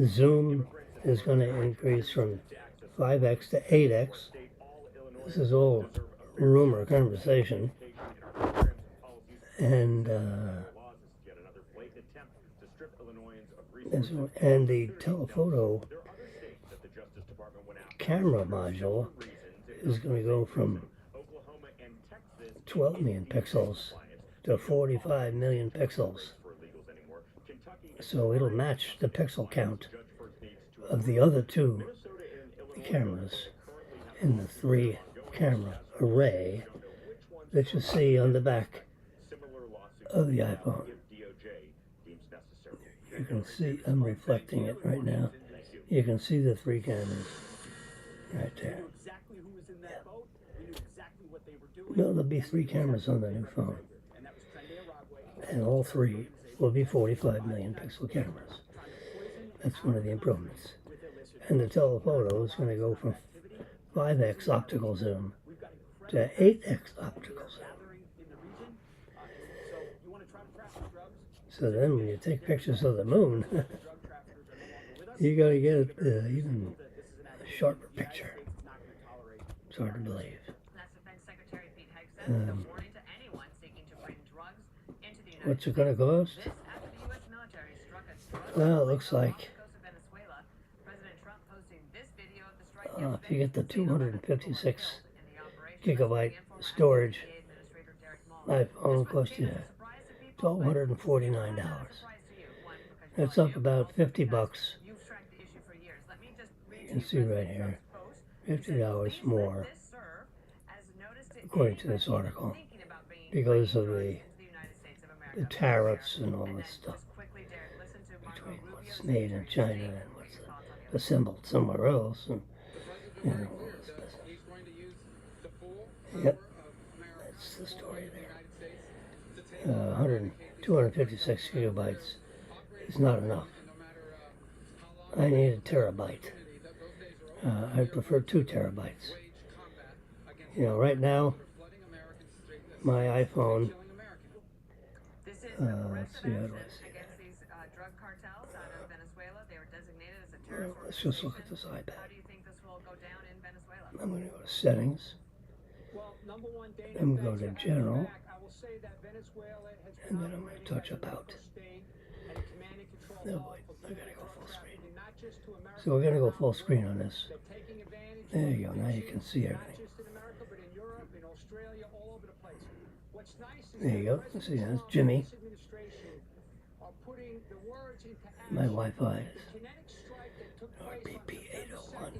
zoom is going to increase from 5x to 8x. This is all rumor conversation. And the telephoto camera module is going to go from 12 million pixels to 45 million pixels. So it'll match the pixel count of the other two cameras in the 3-camera array that you see on the back of the iPhone. You can see, I'm reflecting it right now. You can see the 3 cameras right there. No, there'll be 3 cameras on the new phone, and all 3 will be 45 million pixel cameras. That's one of the improvements. And the telephoto is going to go from 5x optical zoom to 8x optical zoom. So then when you take pictures of the moon, you got to get an even sharper picture. It's hard to believe. What's it going to cost? Well, it looks like if you get the 256 gigabyte storage, iPhone costs you $1,249. That's up about $50. You can see right here, $50 more, according to this article, because of the tariffs and all this stuff between what's made in China and what's assembled somewhere else. And, all this business. Yep, that's the story there. 256 gigabytes is not enough. I need a terabyte. I prefer 2 terabytes. Right now, my iPhone, let's see, how do I see that? Let's just look at this iPad. I'm going to go to Settings. I'm going to go to General. And then I'm going to touch About. Oh boy, I got to go full screen. So we're going to go full screen on this. There you go, now you can see everything. There you go, see, that's Jimmy. My Wi-Fi is RPP 801.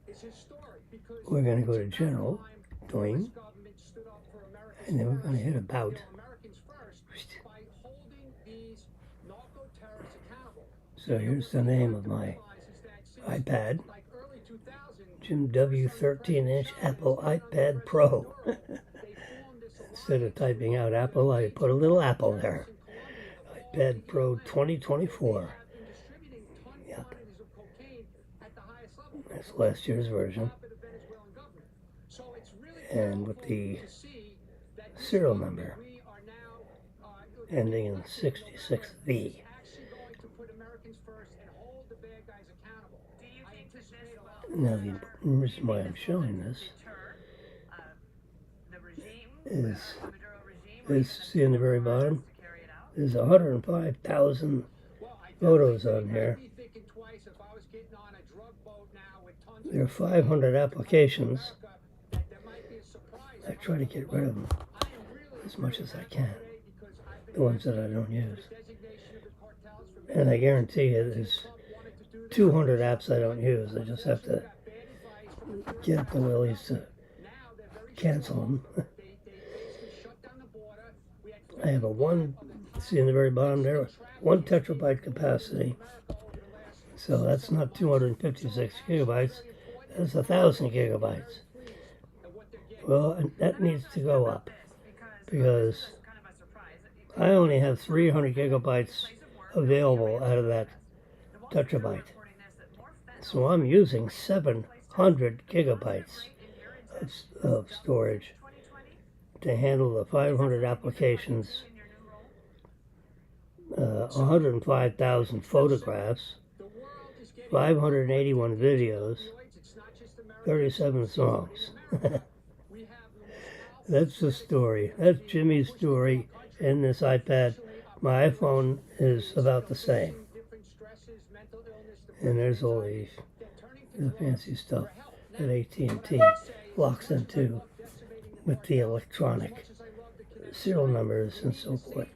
is historic because we're going to go to General, doing, government stood up for Americans and then we're going to hit About. Americans first by holding these narco-terrorists accountable. So here's the name of my iPad, Jim W. 13-inch Apple iPad Pro. Instead of typing out Apple, I put a little Apple there. iPad Pro 2024. Yep. That's last year's version. And with the serial number ending in 66V. Now the reason why I'm showing this is this, see in the very bottom, there's 105,000 photos on here. There are 500 applications. I try to get rid of them as much as I can, the ones that I don't use. And I guarantee you there's 200 apps I don't use. I just have to get up the willies to cancel them. I have a see in the very bottom there, 1 terabyte capacity. So that's not 256 gigabytes, that's 1,000 gigabytes. Well, and that needs to go up because I only have 300 gigabytes available out of that terabyte. So I'm using 700 gigabytes of storage to handle the 500 applications, 105,000 photographs, 581 videos, 37 songs. That's the story. That's Jimmy's story in this iPad. My iPhone is about the same. And there's all the fancy stuff that AT&T locks into with the electronic serial numbers and so forth.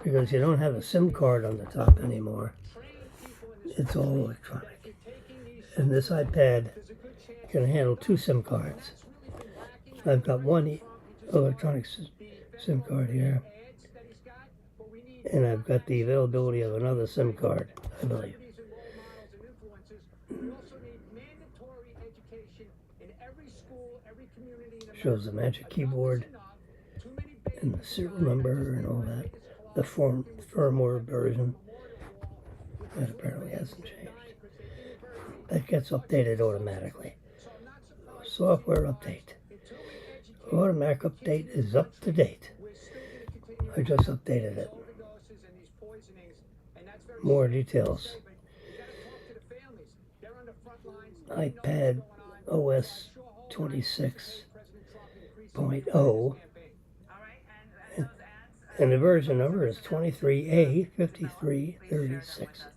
Because you don't have a SIM card on the top anymore. It's all electronic. And this iPad can handle 2 SIM cards. I've got one electronic SIM card here. And I've got the availability of another SIM card, I believe. Shows the magic keyboard and the serial number and all that. The firmware version. That apparently hasn't changed. That gets updated automatically. Software update. Automatic update is up to date. I just updated it. More details. iPad OS 26.0. And the version number is 23A5336.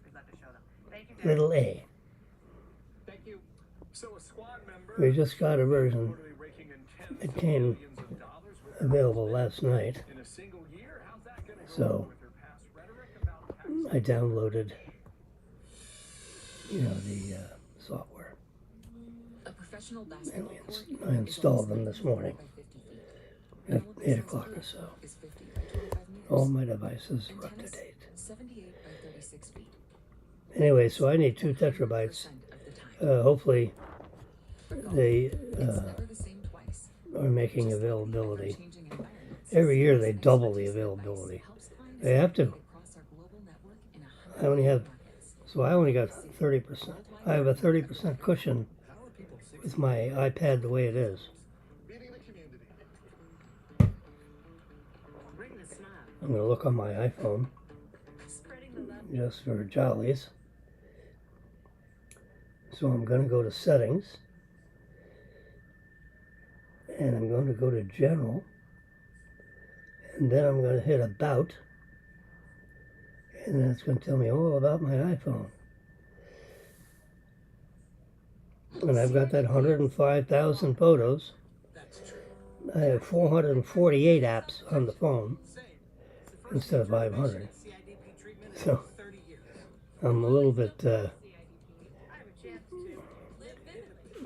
Little a. We just got a version. It came available last night. So I downloaded, the software. And I installed them this morning at 8 o'clock or so. All my devices are up to date. Anyway, so I need 2 terabytes. Hopefully they are making availability. Every year they double the availability. They have to. I only got 30%. I have a 30% cushion with my iPad the way it is. I'm going to look on my iPhone just for jollies. So I'm going to go to Settings, and I'm going to go to General, and then I'm going to hit About, and then it's going to tell me all about my iPhone. And I've got that 105,000 photos. I have 448 apps on the phone instead of 500. So I'm a little bit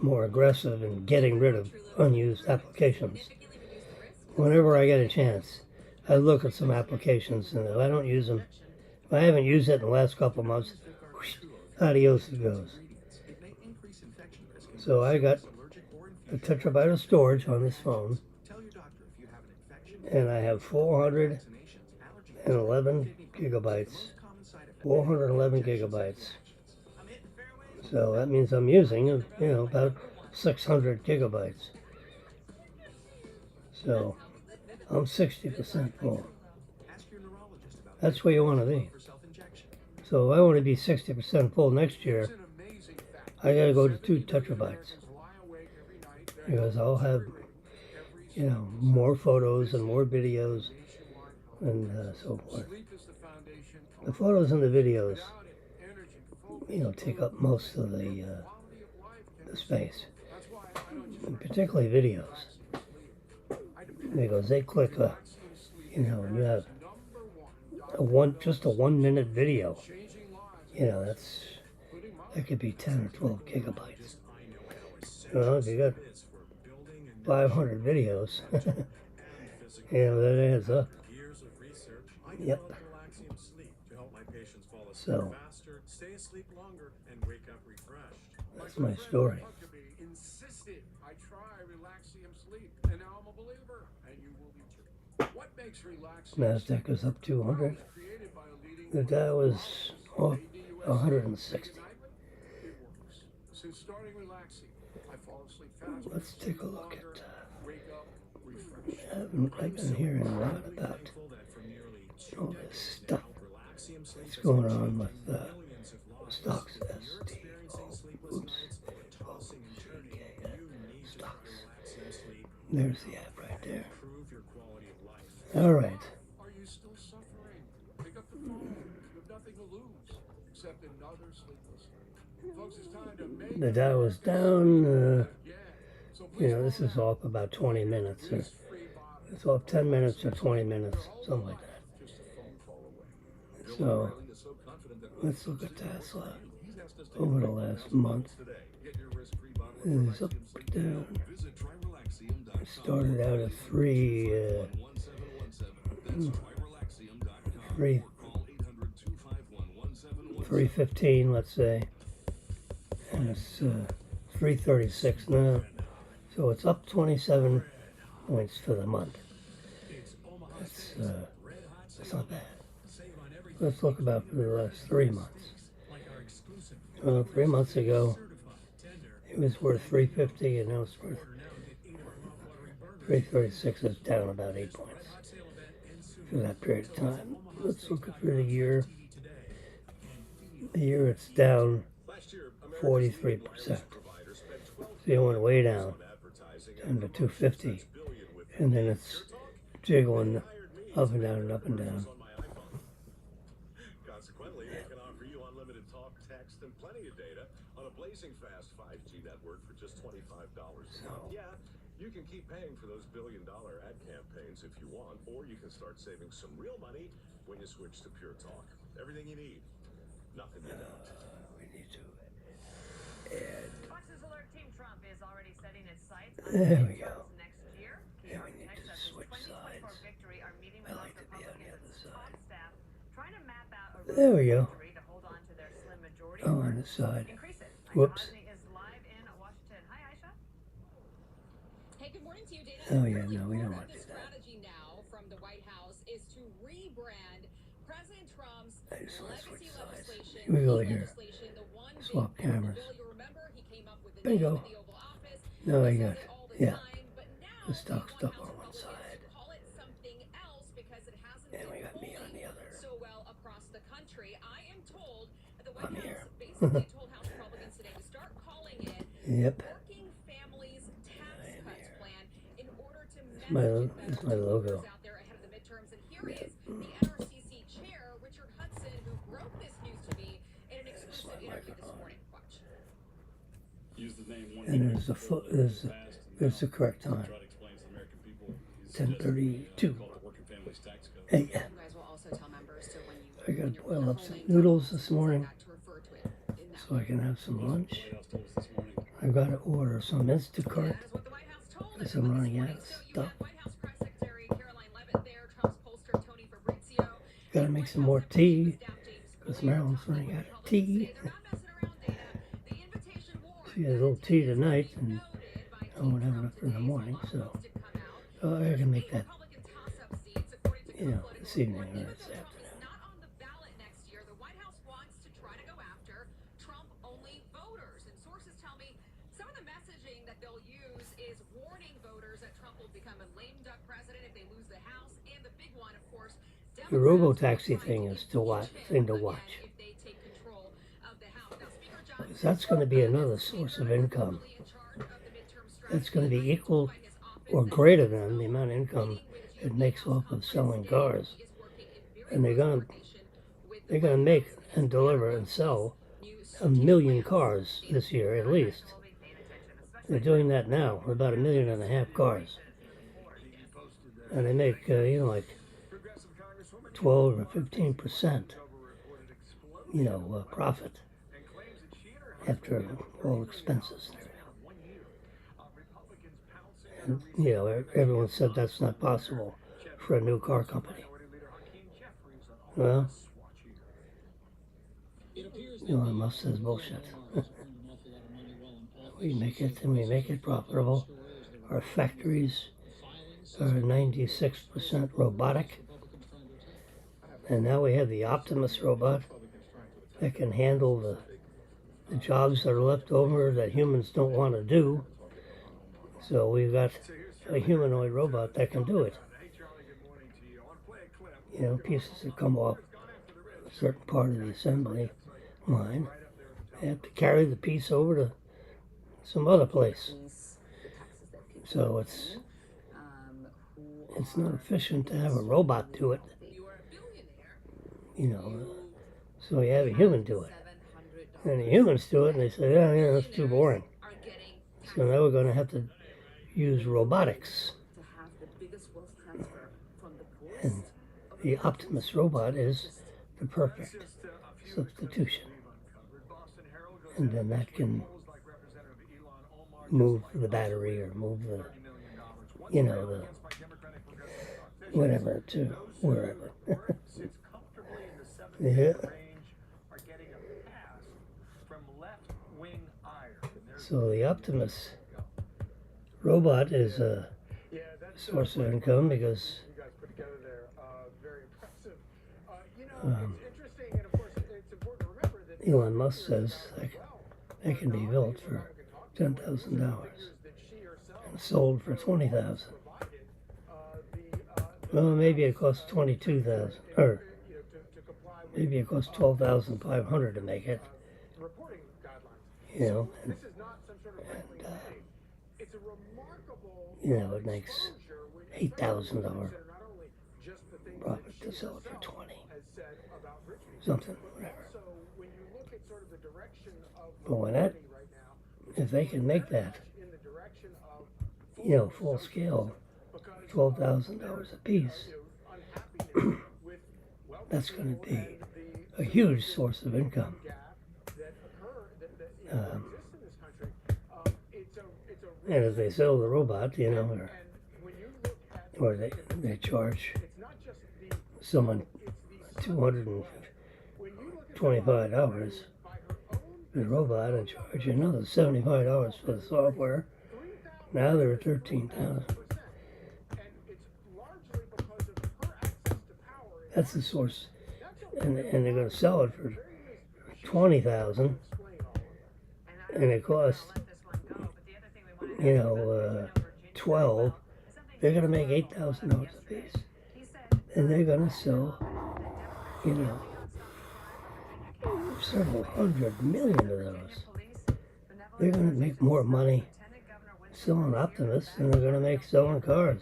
more aggressive in getting rid of unused applications. Whenever I get a chance, I look at some applications, and if I don't use them, if I haven't used it in the last couple of months, whoosh, adios it goes. So I got the terabyte of storage on this phone, and I have 411 gigabytes. 411 gigabytes. So that means I'm using, about 600 gigabytes. So I'm 60% full. That's where you want to be. So if I want to be 60% full next year, I got to go to 2 terabytes. Because I'll have, more photos and more videos and so forth. The photos and the videos, take up most of the space, and particularly videos, because they click and you have just a 1 minute video, that could be 10 or 12 gigabytes. Well, if you got 500 videos, that adds up. Yep. So that's my story. Nasdaq is up 200. The Dow is off 160. Let's take a look at. I've been hearing a lot about all this stuff that's going on with stocks. Stocks. There's the app right there. All right. Are you still suffering? Pick up the phone. You have nothing to lose except another sleepless night. Folks, it's time to make The Dow is down. This is off about 20 minutes. It's off 10 minutes or 20 minutes, something like that. So let's look at Tesla over the last month. It's up, down. It started out at 315, let's say, and it's 336 now. So it's up 27 points for the month. That's not bad. Let's look about for the last 3 months. Well, 3 months ago, it was worth 350, and now it's worth 336. It's down about 8 points for that period of time. Let's look for the year. The year it's down 43%. So you went way down to 250, and then it's jiggling up and down and up and down. Consequently, they can offer you unlimited talk, text, and plenty of data on a blazing fast 5G network for just $25. Yeah, you can keep paying for those billion-dollar ad campaigns if you want, or you can start saving some real money when you switch to Pure Talk. Everything you need, nothing you don't. We need to Fox's alert Team Trump is already setting its sights on There we go. next year. Yeah, we need to switch sides. Victory are meeting I with like to be on the other side. staff, trying to map out a There we go. victory to hold on to their slim majority. Oh, on the side. Increase it. Whoops. Aisha is live in Washington. Hi, Aisha. Hey, good morning to you, Dana. Oh, yeah, no, we don't want to The do that. strategy now from the White House is to rebrand President Trump's I just want to switch legacy sides. legislation. Here we go here. The one Swap big beautiful cameras. bill. You remember he came up with the Bingo. name of the Oval Office. No, I He got says it. all the Yeah. time, but now The stock they stuff want on one House side. Republicans to call it something else because it hasn't And we been got me on holding the other. so well across the country. I am told that the White I'm House here. basically told House Republicans today to start calling it Yep. Working Families Tax Cuts Plan in order to It's my logo. out there ahead of the midterms. And here is the NRCC chair, Richard Hudson, who broke this news to me in an exclusive interview this morning. Watch. Use the name one And there's there's the correct time. 10:32. Hey, You guys will also tell members to when you I gotta boil up some noodles this morning. so I can have some lunch. I've got to order some Instacart because I'm running out of stuff. Got to make some more tea because Marilyn's running out of tea. She has a little tea tonight, and I won't have enough in the morning, so I can make that, this evening or this afternoon. The robo-taxi thing is to watch. Because that's going to be another source of income. That's going to be equal or greater than the amount of income it makes off of selling cars. And they're going to make and deliver and sell 1 million cars this year at least. They're doing that now, about 1.5 million cars. And they make, like 12 or 15%, profit after all expenses. And, everyone said that's not possible for a new car company. Well, Elon Musk says bullshit. We make it and we make it profitable. Our factories are 96% robotic. And now we have the Optimus robot that can handle the jobs that are left over that humans don't want to do. So we've got a humanoid robot that can do it. Pieces that come off a certain part of the assembly line, they have to carry the piece over to some other place. So it's not efficient to have a robot do it. So you have a human do it. And the humans do it, and they say, that's too boring. So now we're going to have to use robotics. And the Optimus robot is the perfect substitution. And then that can move the battery or move the whatever to wherever. Yeah. So the Optimus robot is a source of income because Elon Musk says that can be built for $10,000 and sold for $20,000. Well, maybe it costs $22,000, or maybe it costs $12,500 to make it. It makes $8,000 profit to sell it for $20,000. Something, whatever. But if they can make that, full scale, $12,000 a piece, that's going to be a huge source of income. And if they sell the robot, or they charge someone $225, the robot and charge another $75 for the software. Now they're at $13,000. That's the source, and they're going to sell it for $20,000, and it costs, $12,000. They're going to make $8,000 a piece, and they're going to sell, several hundred million of those. They're going to make more money selling Optimus than they're going to make selling cars.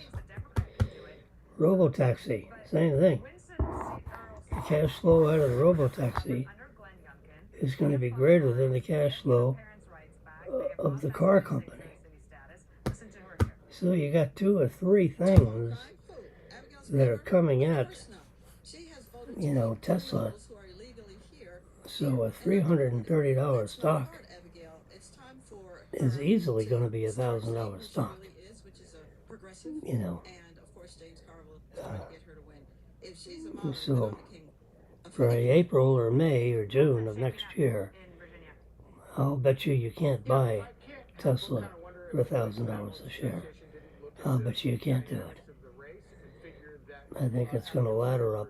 Robotaxi, same thing. The cash flow out of the robotaxi is going to be greater than the cash flow of the car company. So you got 2 or 3 things that are coming at, Tesla So a $330 stock is easily going to be $1,000 stock. You know. So for April or May or June of next year, I'll bet you can't buy Tesla for $1,000 a share. I'll bet you can't do it. I think it's going to ladder up,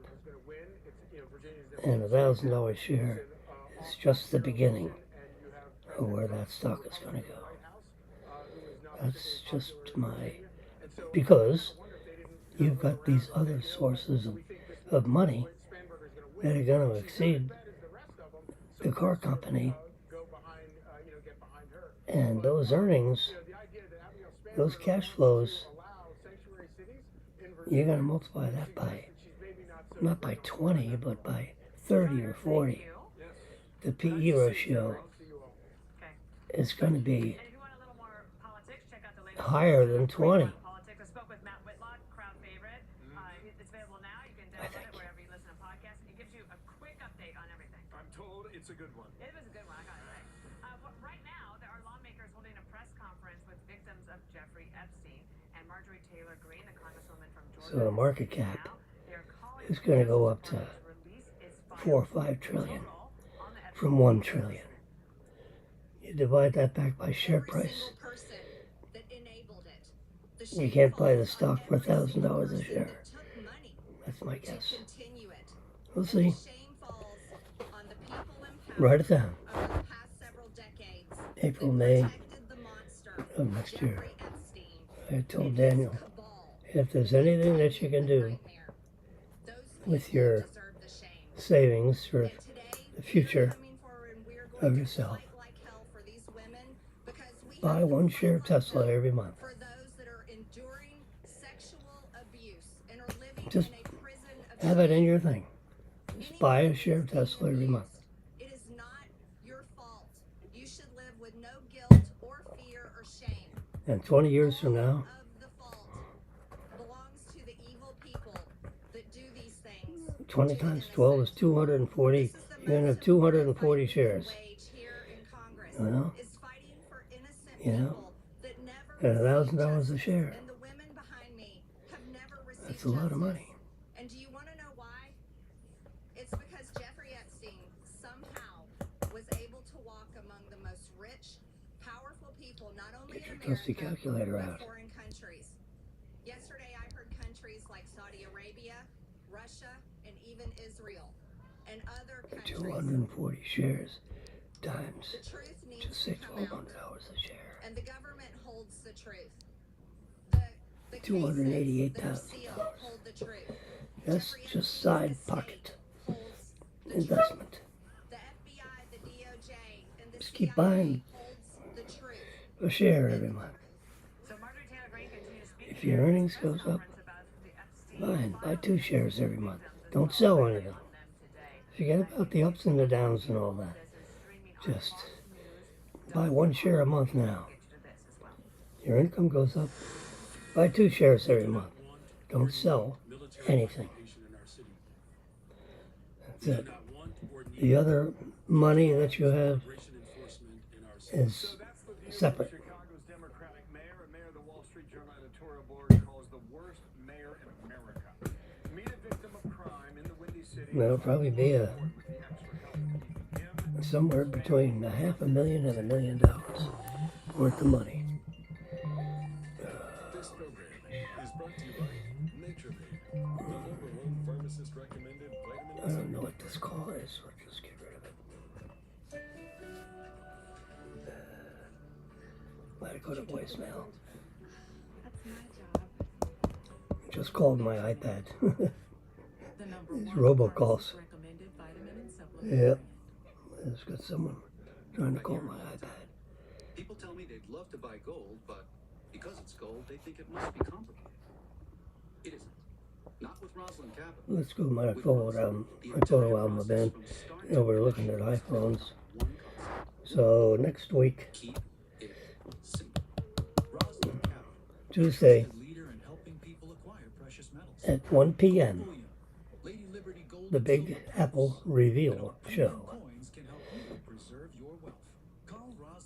and $1,000 share is just the beginning of where that stock is going to go. That's just because you've got these other sources of money that are going to exceed the car company, and those earnings, those cash flows, you're going to multiply that by, not by 20, but by 30 or 40. The PE ratio is going to be higher than 20. I think. I'm told it's a good one. It was a good one, I gotta say. Right now, there are lawmakers holding a press conference with victims of Jeffrey Epstein and Marjorie Taylor Greene, the congresswoman from Georgia. So the market cap is going to go up to 4 or 5 trillion from 1 trillion. You divide that back by share price. You can't buy the stock for $1,000 a share. That's my guess. We'll see. Write it down. April, May of next year. I told Daniel, if there's anything that you can do with your savings for the future of yourself, buy 1 share of Tesla every month. Just have it in your thing. Just buy a share of Tesla every month. It is not your fault. You should live with no guilt or fear or shame. And 20 years from now, The fault belongs to the evil people that do these things. 20 times 12 is 240. You're going to have 240 shares. You know? And $1,000 a share. That's a lot of money. And do you want to know why? It's because Jeffrey Epstein somehow was able to walk among the most rich, powerful people, not only Get in your trusty America, calculator but out. foreign countries. Yesterday I heard countries like Saudi Arabia, Russia, and even Israel, and other countries. 240 shares times, The truth needs just say to come out, $1,200 a share. and the government holds the truth. The $288,000. hold the truth. That's just side pocket investment. The FBI, the DOJ, and the Just keep buying holds the truth. a share every month. If your earnings goes up, fine, buy 2 shares every month. Don't sell anything. Forget about the ups and the downs and all that. Just buy 1 share a month now. Your income goes up, buy 2 shares every month. Don't sell anything. That's it. The other money that you have is separate. Chicago's Democratic mayor, a mayor the Wall Street Journal editorial board calls the worst mayor in America. Meet a victim of crime in the Windy City. That'll probably be somewhere between $500,000 and $1 million worth of money. This program is brought to you by Nature the number one pharmacist recommended vitamin. I don't know what this call is. Let's just get rid of it. Let it go to voicemail. That's my job. Just called my iPad. The number These 1 robocalls. recommended vitamin and supplement. Yep. It's got someone trying to call my iPad. People tell me they'd love to buy gold, but because it's gold, they think it must be complicated. It isn't. Not with Roslyn Capital. Let's go to my photo album event. You know, we're looking at iPhones. So next week, Tuesday, at 1 p.m., the Big Apple Reveal Show.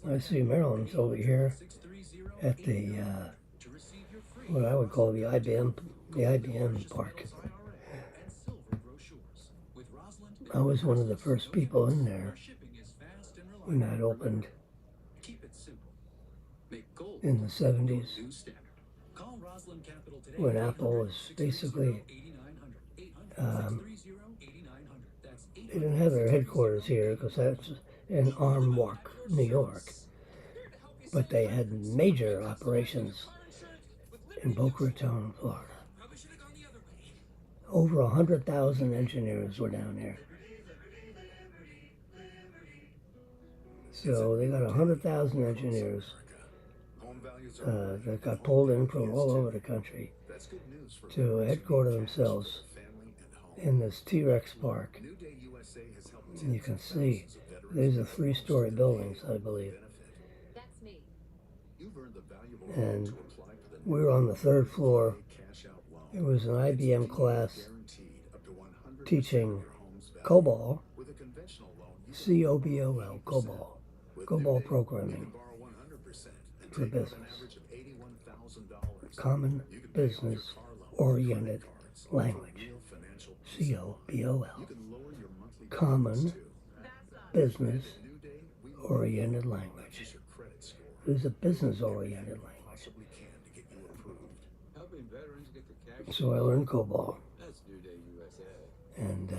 I see Maryland's over here at the what I would call the IBM park. I was one of the first people in there when that opened in the 70s, when Apple was basically they didn't have their headquarters here because that's in Arm Walk, New York, but they had major operations in Boca Raton, Florida. Over 100,000 engineers were down there. So they got 100,000 engineers that got pulled in from all over the country to headquarter themselves in this T-Rex park. And you can see these are 3-story buildings, I believe. And we were on the 3rd floor. It was an IBM class teaching COBOL, COBOL, COBOL programming for business. Common Business Oriented Language. COBOL. Common Business Oriented Language. It is a business oriented language. So I learned COBOL. And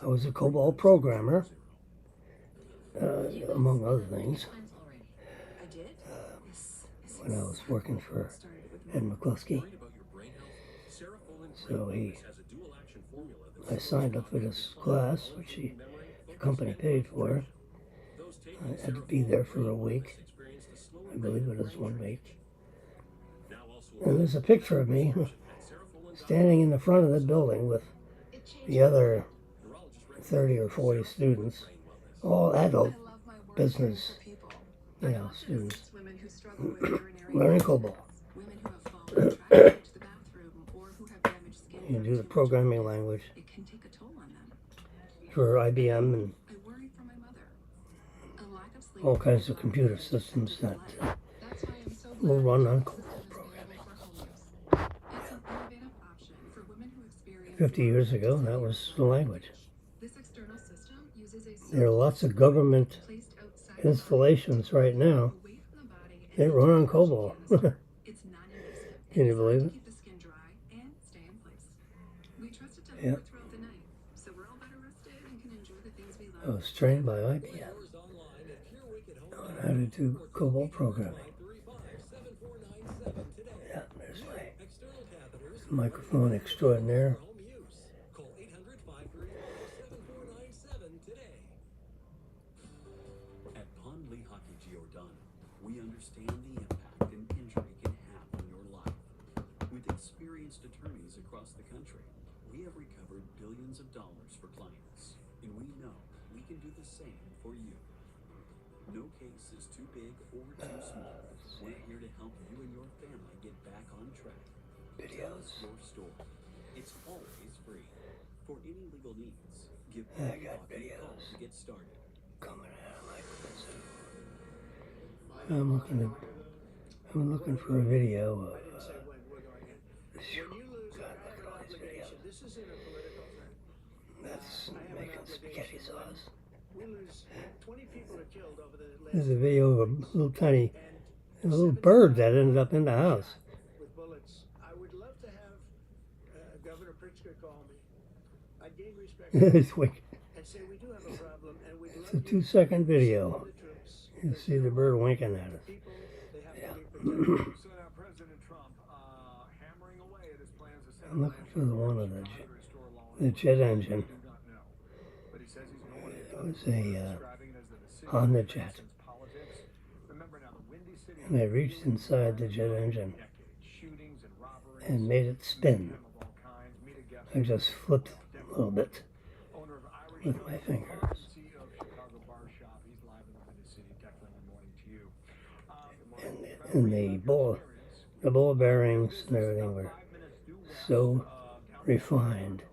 I was a COBOL programmer, among other things, when I was working for Ed McCluskey. So I signed up for this class, which the company paid for. I had to be there for a week. I believe it was 1 week. And there's a picture of me standing in the front of the building with the other 30 or 40 students, all adult business, students, learning COBOL. You do the programming language for IBM and all kinds of computer systems that will run on COBOL programming. 50 years ago, that was the language. There are lots of government installations right now that run on COBOL. Can you believe it? Yeah. I was trained by IBM on how to do COBOL programming. Yeah, there's my microphone extraordinaire. At Pond Lee Hockey Giordano, we understand the impact an injury can have on your life. With experienced attorneys across the country, we have recovered billions of dollars for clients, and we know we can do the same for you. No case is too big or too small. We're here to help you and your family get back on track. Tell us your story. It's always free. For any legal needs, give I got videos to get started. coming out of my prison. I'm looking for a video of God, look at all these videos. That's making spaghetti sauce. There's a video of a little tiny bird that ended up in the house. I would love to have Governor Pritzker call me. I'd gain respect and say we do have a problem and we'd love It's a 2-second video. You see the bird winking at us. Yeah. I'm looking for the one of the jet engine. It was a Honda jet. And I reached inside the jet engine and made it spin. I just flipped a little bit with my fingers. And the ball bearings and everything were so refined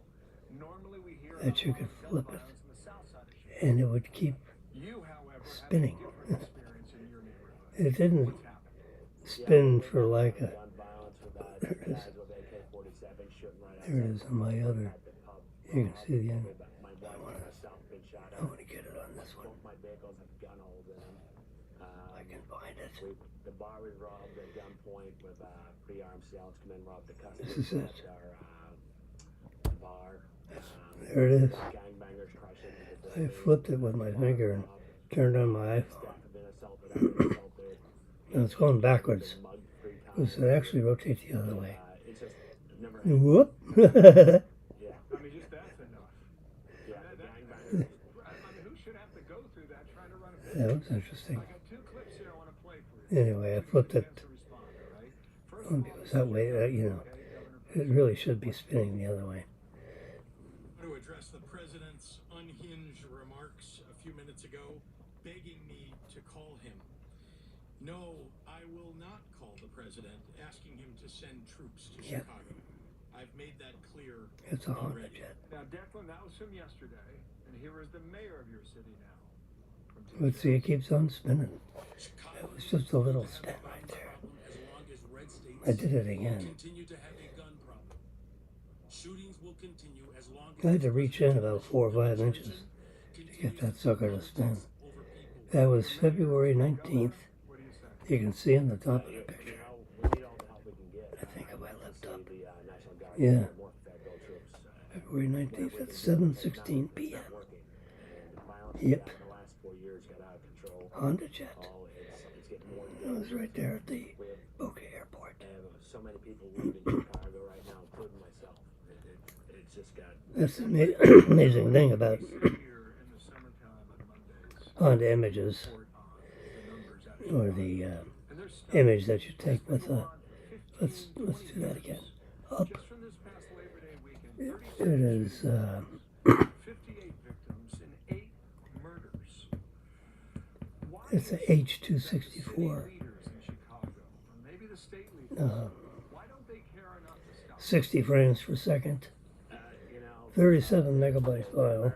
that you could flip it and it would keep spinning. It didn't spin for like a. There it is. There it is on my other. You can see the end. I want to get it on this one. I can find it. The bar was robbed at gunpoint with pre-armed salesmen robbed the customer. This is it. Our bar. There it is. Gangbangers crushed it. I flipped it with my finger and turned on my iPhone. Now it's going backwards. Because it actually rotates the other way. Whoop! Yeah, I mean, just that's enough. Yeah, I mean, who should have to go through that trying to run a business? That was interesting. I got 2 clips here I want to play for you. Anyway, I flipped it because that way, you know, it really should be spinning the other way. To address the president's unhinged remarks a few minutes ago, begging me to call him. No, I will not call the president, asking him to send troops to Chicago. I've made that clear. It's a Honda jet. Now, Declan, that was from yesterday, and here is the mayor of your city now. Let's see, it keeps on spinning. That was just a little spin right there. I did it again. I had to reach in about 4 or 5 inches to get that sucker to spin. That was February 19th. You can see on the top of the picture. I think if I lift up. Yeah. February 19th at 7:16 p.m. Yep. Honda jet. It was right there at the Boca Airport. So many people live in Chicago right now, including myself. It's just got. That's the amazing thing about Honda images, or the image that you take with a. Let's do that again. Up. It is. 58 victims and 8 murders. It's a H264. 60 frames per second. 37 megabyte file.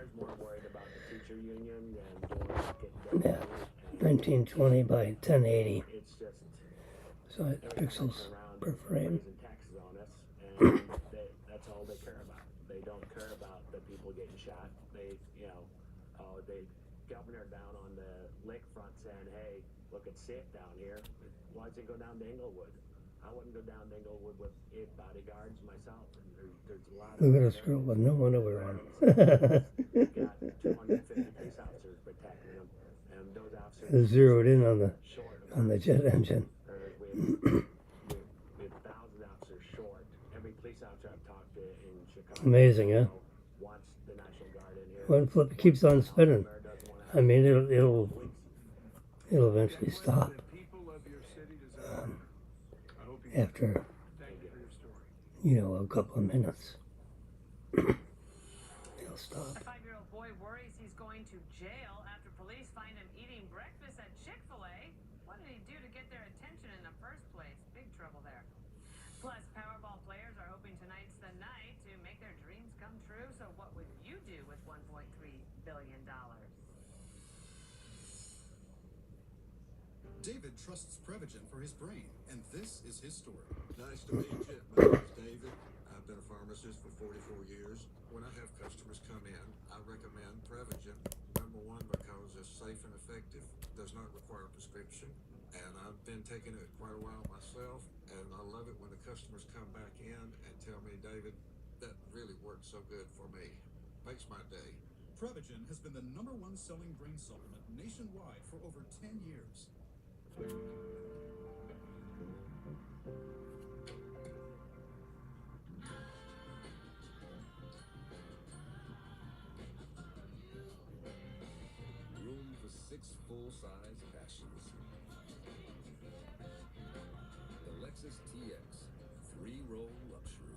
Yeah, 1920 by 1080. So pixels per frame. That's all they care about. They don't care about the people getting shot. They, they governor down on the lakefront saying, "Hey, look, it's safe down here." Why does it go down to Inglewood? I wouldn't go down to Inglewood with 8 bodyguards myself. And there's a lot. Look at this girl with no underwear on. Got 250 police officers protecting them, and those officers Zeroed in on the jet engine. we have 1,000 officers short. Every police officer I've talked to in Chicago. Amazing, huh? Wants the National Guard in here. One flip keeps on spinning. I mean, it'll eventually stop. After, a couple of minutes. It'll stop. A 5-year-old boy worries he's going to jail after police find him eating breakfast at Chick-fil-A. What did he do to get their attention in the first place? Big trouble there. Plus, Powerball players are hoping tonight's the night to make their dreams come true. So what would you do with $1.3 billion? David trusts Prevagen for his brain, and this is his story. Nice to meet you. My name's David. I've been a pharmacist for 44 years. When I have customers come in, I recommend Prevagen. Number 1, because it's safe and effective, does not require a prescription, and I've been taking it quite a while myself, and I love it when the customers come back in and tell me, David, that really worked so good for me. Makes my day. Prevagen has been the #1 selling brain supplement nationwide for over 10 years. Room for 6 full-size passions. The Lexus TX 3-row luxury.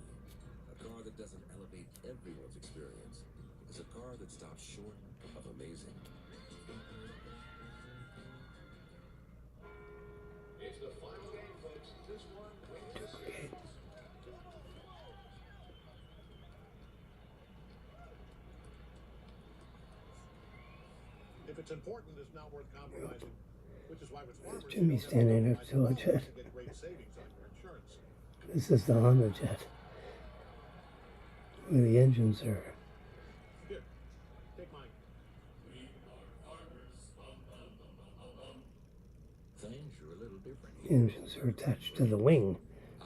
A car that doesn't elevate everyone's experience. It's a car that stops short of amazing. It's the final game, folks. This one wins the series. If it's important, it's not worth compromising. which is why with farmers, Jimmy standing next to a jet. get great savings on your insurance. This is the Honda jet, where the engines are. Here, take mine. Things are a little different The here. engines are attached to the wing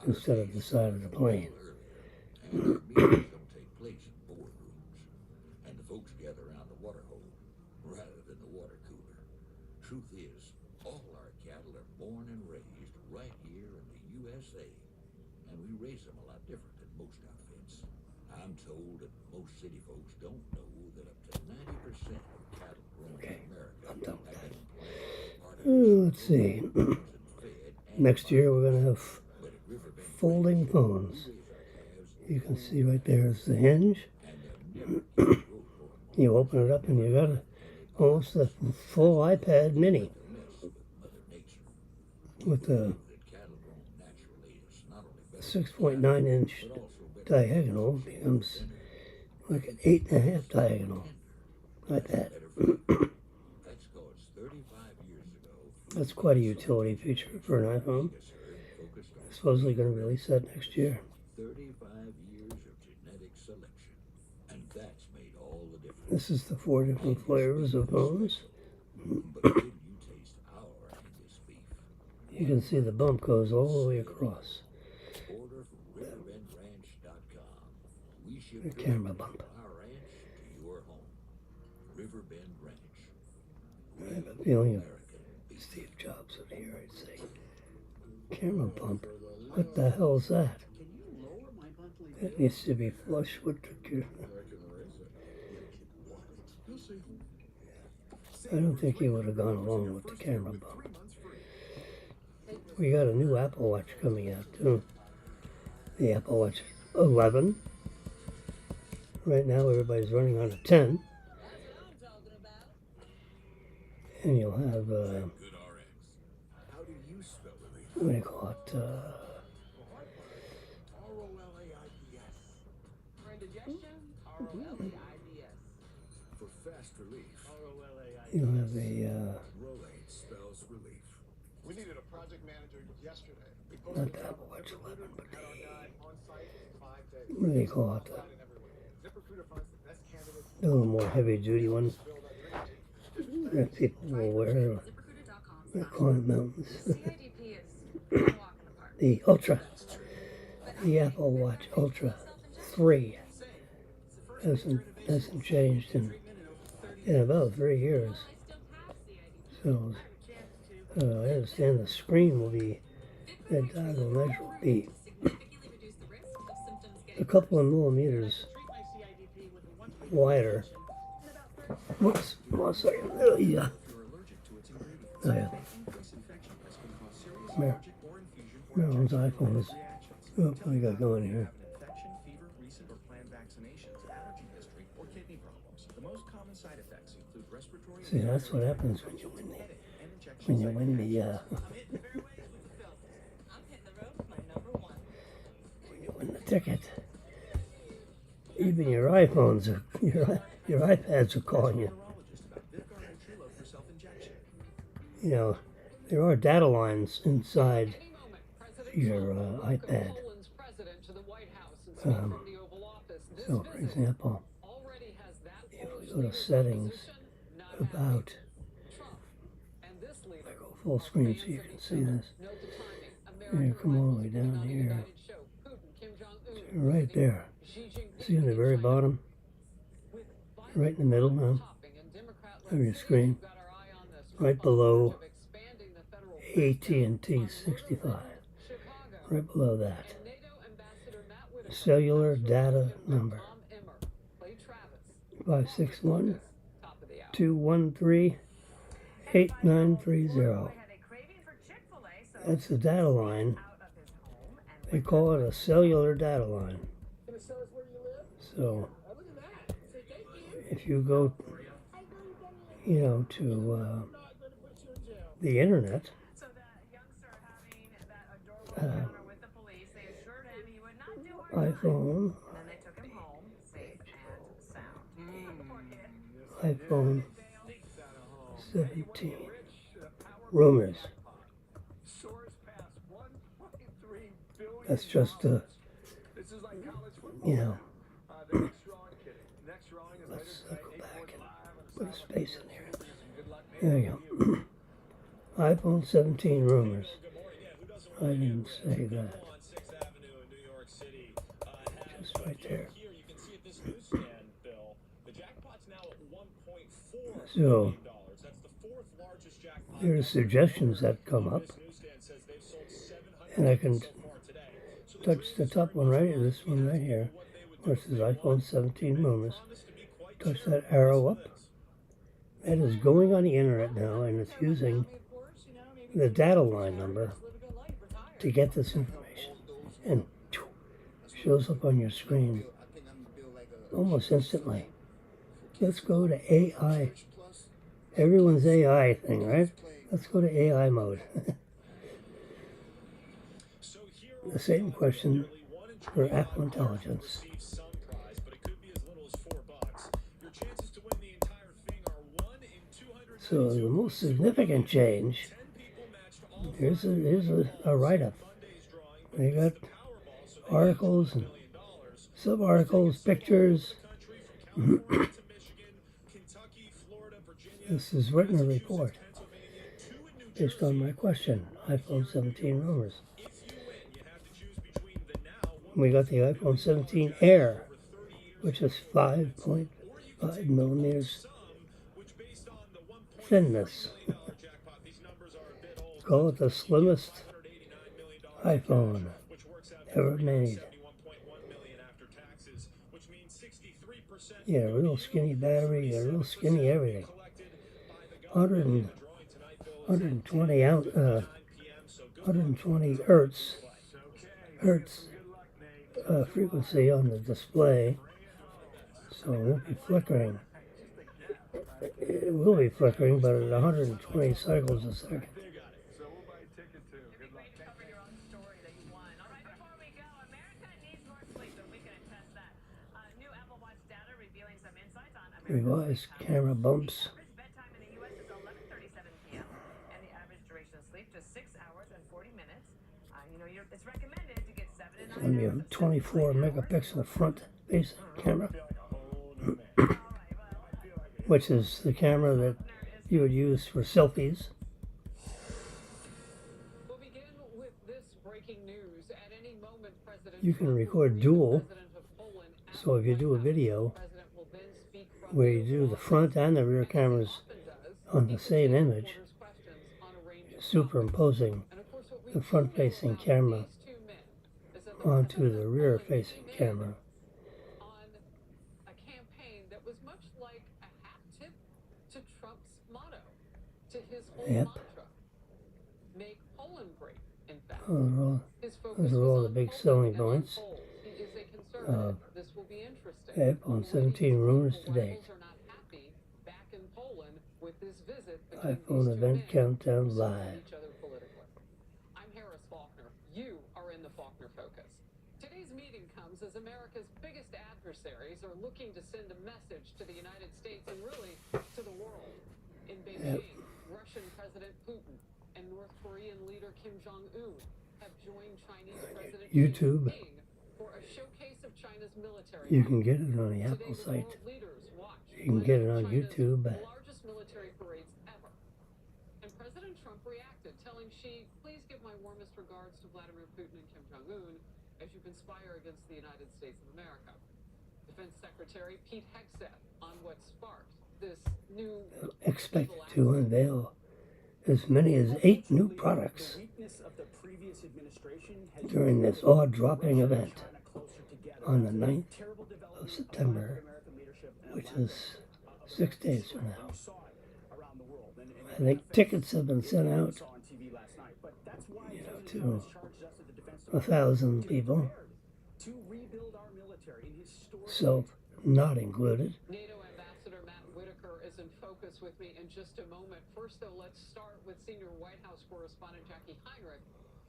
instead of the side of the plane. And our meetings don't take place in boardrooms. And the folks gather around the water hole rather than the water cooler. Truth is, all our cattle are born and raised right here in the USA. And we raise them a lot different than most outfits. I'm told that most city folks don't know that up to 90% of cattle grown in America have been implanted Let's see. Next year we're going to have folding phones. You can see right there is the hinge. You open it up and you got almost a full iPad mini with the 6.9 inch diagonal becomes like an 8.5 diagonal iPad. That's quite a utility feature for an iPhone. Supposedly going to release that next year. 35 years of genetic selection, and that's made all the difference. This is the 4 different flavors of phones. But did you taste our Angus beef? You can see the bump goes all the way across. Order from riverbendranch.com. We ship The camera bump. our ranch to your home. Riverbend Ranch. I have a feeling of Steve Jobs in here, I'd say. Camera bump? What the hell is that? That needs to be flush with the camera. I don't think he would have gone along with the camera bump. We got a new Apple Watch coming out too. The Apple Watch 11. Right now everybody's running on a 10. And you'll have, what do you call it? For indigestion, ROLAIDS. For fast relief, You'll have a, Rolate spells relief. We needed a project manager yesterday. not the Apple Watch 11, but the, what do they call it? A little more heavy duty one that people will wear. They're calling mountains. The Ultra. The Apple Watch Ultra 3 hasn't changed in about 3 years. So I understand the screen will be, that diagonal edge will be a couple of millimeters wider. Whoops, one second. Oh, yeah. Oh, yeah. Marilyn's iPhone is, what do we got going here? See, that's what happens when you win the ticket. Even your iPhones, your iPads are calling you. You know, there are data lines inside your iPad. So, for example, if we go to settings, about, I go full screen so you can see this. And you come all the way down here, right there. See in the very bottom, right in the middle now of your screen, right below AT&T 65, right below that. Cellular data number 561-213-8930. That's the data line. They call it a cellular data line. So if you go, you know, to the internet, iPhone 17. rumors. Soars past 1.3 billion. That's just This is like college football. you know. The next drawing, kidding. Next drawing is Let's later go today, back 8:45 on and put a space in here. Good luck, There you go. iPhone 17 rumors. I didn't say that. On 6th Avenue in New York City. Just right there. Here you can see at this newsstand, Bill, the jackpot's now at $1.4 So million. That's the fourth largest jackpot. there are suggestions that come up, This newsstand says they've sold 700 and I can so far today. So touch the top one right here, this one right here, where it says iPhone 17 rumors. Touch that arrow up. That is going on the internet now, and it's using the data line number to get this information, and shows up on your screen almost instantly. Let's go to AI. Everyone's AI thing, right? Let's go to AI mode. The same question for Apple Intelligence. So the most significant change, here's a write-up. They got articles and sub-articles, pictures. This is written a report based on my question, iPhone 17 rumors. We got the iPhone 17 Air, which is 5.5 millimeters thinness. Call it the slimmest iPhone ever made. Yeah, real skinny battery, a real skinny everything. 120 hertz frequency on the display, so it won't be flickering. It will be flickering, but at 120 cycles a second. Revised camera bumps. Bedtime in the U.S. is 11:37 p.m. and the average duration of sleep just 6 hours and 40 minutes. It's recommended to get 7 and 9 It's going to be a 24 megapixel front facing camera, which is the camera that you would use for selfies. We'll begin with this breaking news. At any moment, President You can record dual, so if you do a video where you do the front and the rear cameras on the same image, superimposing the front-facing camera onto the rear-facing camera. On a campaign that was much like a hat tip to Trump's motto, to his whole mantra, make Poland great. In fact, Those are all the big selling points. he is a conservative. This will be interesting. iPhone 17 rumors to date. Are not happy back in Poland with this visit. iPhone event countdown live. I'm Harris Faulkner. You are in the Faulkner Focus. Today's meeting comes as America's biggest adversaries are looking to send a message to the United States and really to the world. In Beijing, Russian President Putin and North Korean leader Kim Jong-un have joined Chinese President YouTube. Xi Jinping for a showcase of China's military. You can get it on the Apple site. You can get it on YouTube. Largest military parades ever. And President Trump reacted, telling Xi, please give my warmest regards to Vladimir Putin and Kim Jong-un as you conspire against the United States of America. Defense Secretary Pete Hegseth on what sparked this new... Expected to unveil as many as 8 new products during this awe-dropping event on the 9th of September, which is 6 days from now. I think tickets have been sent out, to 1,000 people, self not included. NATO Ambassador Matt Whitaker is in focus with me in just a moment. First, though, let's start with senior White House correspondent Jackie Heinrich,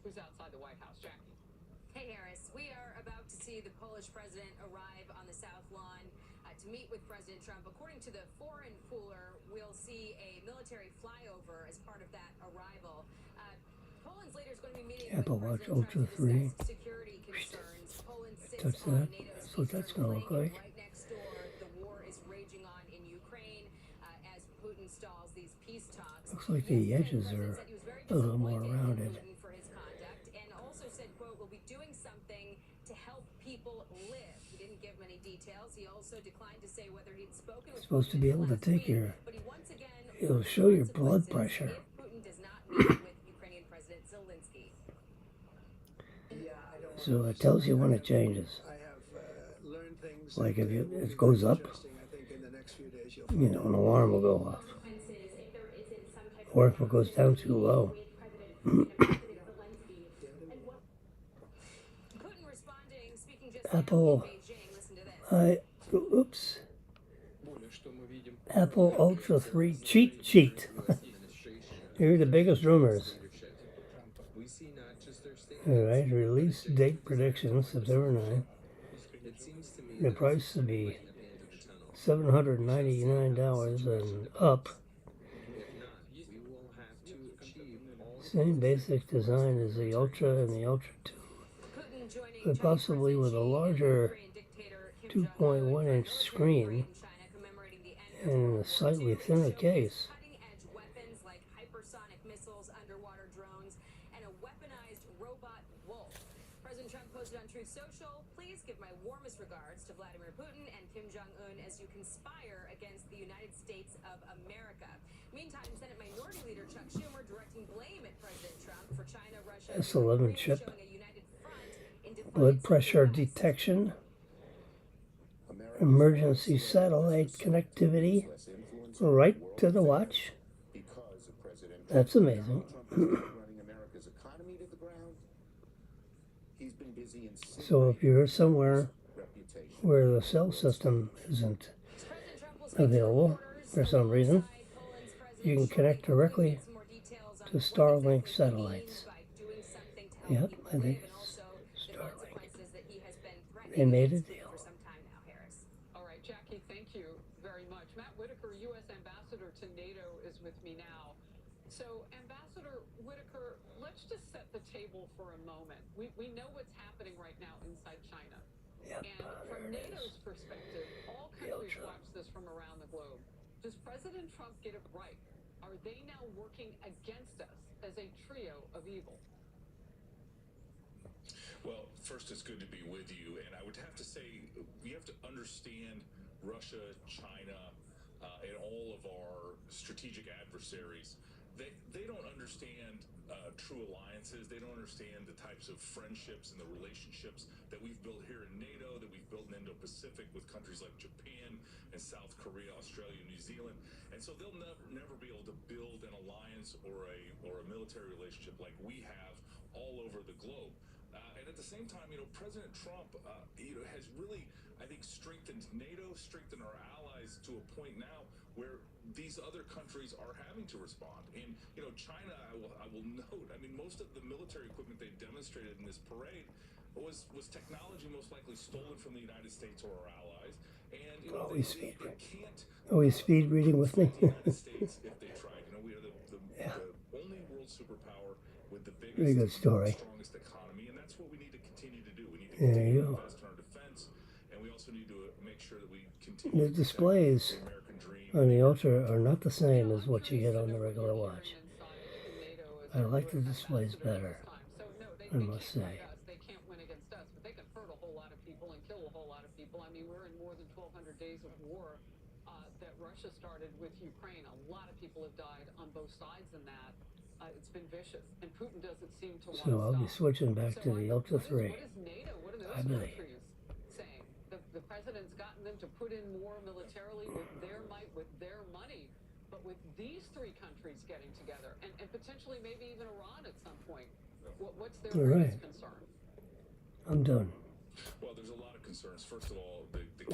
who's outside the White House. Jackie. Hey, Harris. We are about to see the Polish president arrive on the South Lawn. to meet with President Trump. According to the foreign cooler, we'll see a military flyover as part of that arrival. Poland's leader is going to be meeting Apple with Watch President Ultra Trump to 3. discuss security concerns. Poland sits Touch on that. NATO's That's what that's eastern going to look flank, and like. right next door, the war is raging on in Ukraine as Putin stalls these peace talks. Looks like the edges are a little more rounded. Putin for his conduct, and also said, quote, "We'll be doing something to help people live." He didn't give many details. He also declined to say whether he'd spoken with Supposed to be able to take your, but he once again it'll show your blood pressure. if Putin does not meet with Ukrainian President Zelensky. So it tells you when it changes. I have learned things. Like if it goes up, I think in the next few days you'll you know, an alarm will go off. Or if it goes down too low. Apple, oops. Apple Ultra 3 cheat sheet. Here are the biggest rumors. Alright, release date prediction, September 9th. The price to be $799 and up. Same basic design as the Ultra and the Ultra 2, but possibly with a larger 2.1-inch screen and a slightly thinner case. Cutting-edge weapons like hypersonic missiles, underwater drones, and a weaponized robot wolf. President Trump posted on Truth Social, "Please give my warmest regards to Vladimir Putin and Kim Jong-un as you conspire against the United States of America." Meantime, Senate Minority Leader Chuck Schumer directing blame at President Trump for China, Russia, and S11 Ukraine, chip, showing a united front in blood pressure detection, emergency satellite connectivity right to the watch. That's amazing. So if you're somewhere where the cell system isn't available for some reason, you can connect directly to Starlink satellites. Yep, I think it's Starlink. They made a deal. All right, Jackie, thank you very much. Matt Whitaker, U.S. Ambassador to NATO, is with me now. So, Ambassador Whitaker, let's just set the table for a moment. We know what's happening right now inside China. Yep, and from NATO's perspective, all countries watch this from around the globe. Does President Trump get it right? Are they now working against us as a trio of evil? Well, first, it's good to be with you. And I would have to say, we have to understand Russia, China, and all of our strategic adversaries. They don't understand true alliances. They don't understand the types of friendships and the relationships that we've built here in NATO, that we've built in Indo-Pacific with countries like Japan and South Korea, Australia, New Zealand. And so they'll never be able to build an alliance or a military relationship like we have all over the globe. And at the same time, President Trump, has really, I think, strengthened NATO, strengthened our allies to a point now where these other countries are having to respond. And, China, I will note, most of the military equipment they demonstrated in this parade was technology most likely stolen from the United States or our allies. And, always speed reading with me. The United States, if they tried. We are the only world superpower with the biggest, Very good story. strongest economy, and that's what we need to continue to do. We need to There continue you to go. invest in our defense, and we also need to make sure that we continue The displays on the Ultra are not the same as what you get on the regular watch. I like the displays better, I must say. They can't win against us, but they can hurt a whole lot of people and kill a whole lot of people. We're in more than 1,200 days of war that Russia started with Ukraine. A lot of people have died on both sides in that. It's been vicious, and Putin doesn't seem to want to So I'll be stop. switching back to the Ultra 3. What is NATO? What are those I believe. countries saying? The president's gotten them to put in more militarily with their might, with their money. But with these three countries getting together, and potentially maybe even Iran at some point, what's their All right. greatest concern? I'm done. Well, there's a lot of concerns. First of all,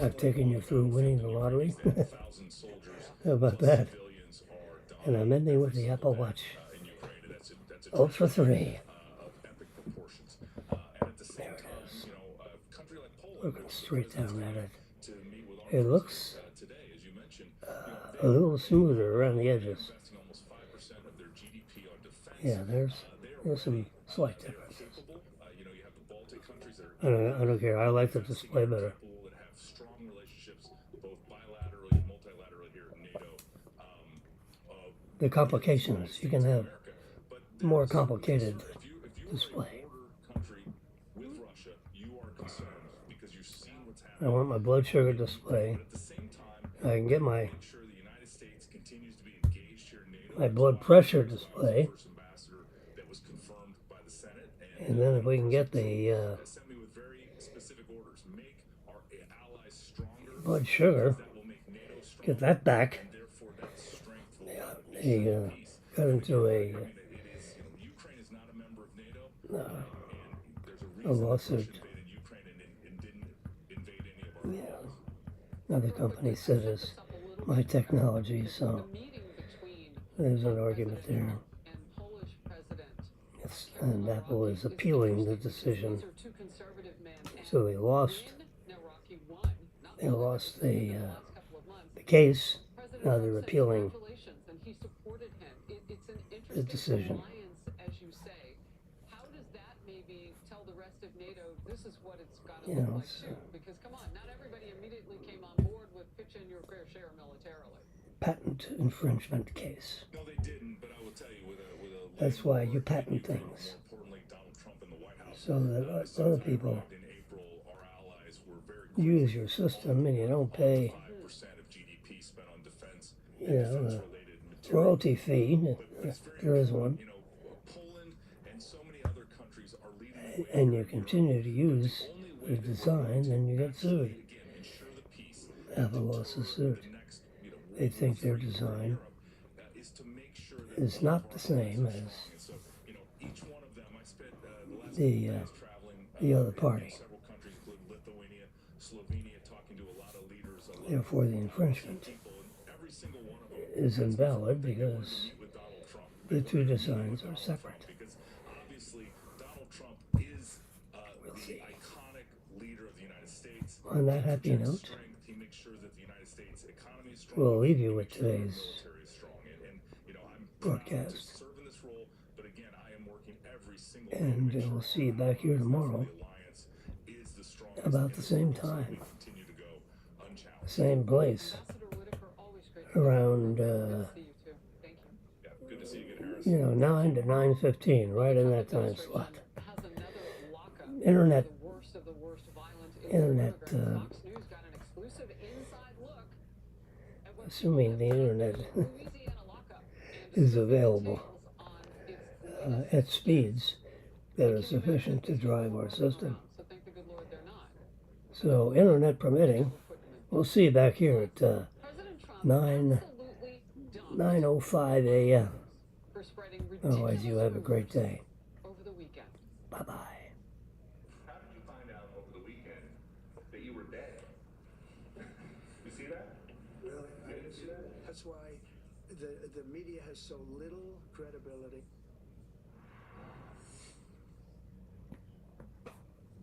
I've taken you through winning the lottery. How about that? And I'm ending with the Apple Watch Ultra 3. There it is. Looking straight down at it. it looks a little smoother around the edges. Yeah, there's some slight differences. I don't care. I like the display better. The complications, you can have more complicated display. I want my blood sugar display. I can get my blood pressure display. And then if we can get the blood sugar, get that back. They got into a lawsuit. Yeah. Another company said it's my technology, so there's an argument there. And Apple is appealing the decision. So they lost the case. Now they're appealing the decision. You know, because come on, not everybody immediately came on board with pitch in your fair share militarily. Patent infringement case. No, they didn't, but I will tell you with a that's why you patent things. So that other people use your system and you don't pay, you know, a royalty fee. There is one. And you continue to use the design, then you get sued. Apple lost the suit. They think their design is not the same as the other party. Therefore, the infringement is invalid because the two designs are separate. We'll see. On that happy note, we'll leave you with today's broadcast. And we'll see you back here tomorrow about the same time, same place, around 9 to 9:15, right in that time slot. Internet, assuming the internet is available at speeds that are sufficient to drive our system. So, internet permitting, we'll see you back here at 9:05 a.m. Otherwise, you have a great day. Bye-bye. How did you find out over the weekend that you were dead? You see that? Really? I didn't see that. That's why the media has so little credibility.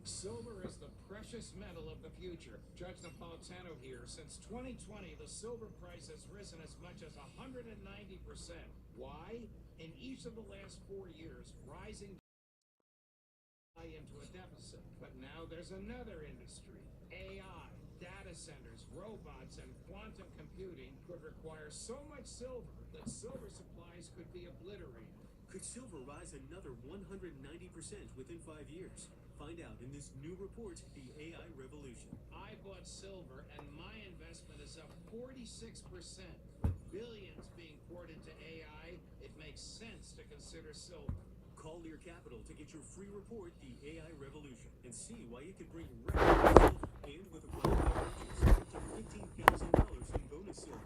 Silver is the precious metal of the future. Judge Napolitano here. Since 2020, the silver price has risen as much as 190%. Why? In each of the last 4 years, rising into a deficit. But now there's another industry. AI, data centers, robots, and quantum computing could require so much silver that silver supplies could be obliterated. Could silver rise another 190% within 5 years? Find out in this new report, The AI Revolution. I bought silver and my investment is up 46%. With billions being poured into AI, it makes sense to consider silver. Call Lear Capital to get your free report, The AI Revolution, and see why it could bring record silver. And with a $5 purchase, up to $15,000 in bonus silver.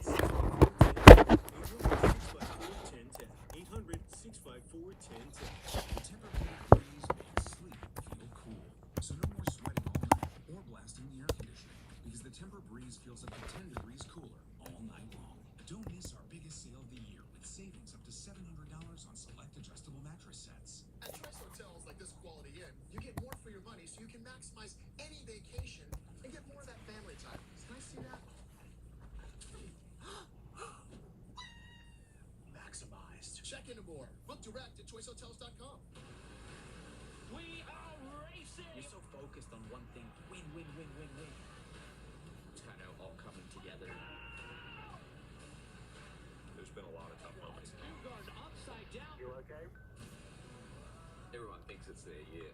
Call 800-654-1010. 800-654-1010. The Tempur-Pedic breeze makes sleep feel cool. So no more sweating all night or blasting the air conditioning, because the Tempur breeze feels up to 10 degrees cooler all night long. Don't miss our biggest sale of the year with savings up to $700 on select adjustable mattress sets. At choice hotels like this Quality Inn, you get more for your money so you can maximize any vacation and get more of that family time. choicehotels.com. We are racing! You're so focused on one thing. Win, win, win, win, win. It's kind of all coming together. There's been a lot of tough moments. Upside down. You okay? Everyone thinks it's their year.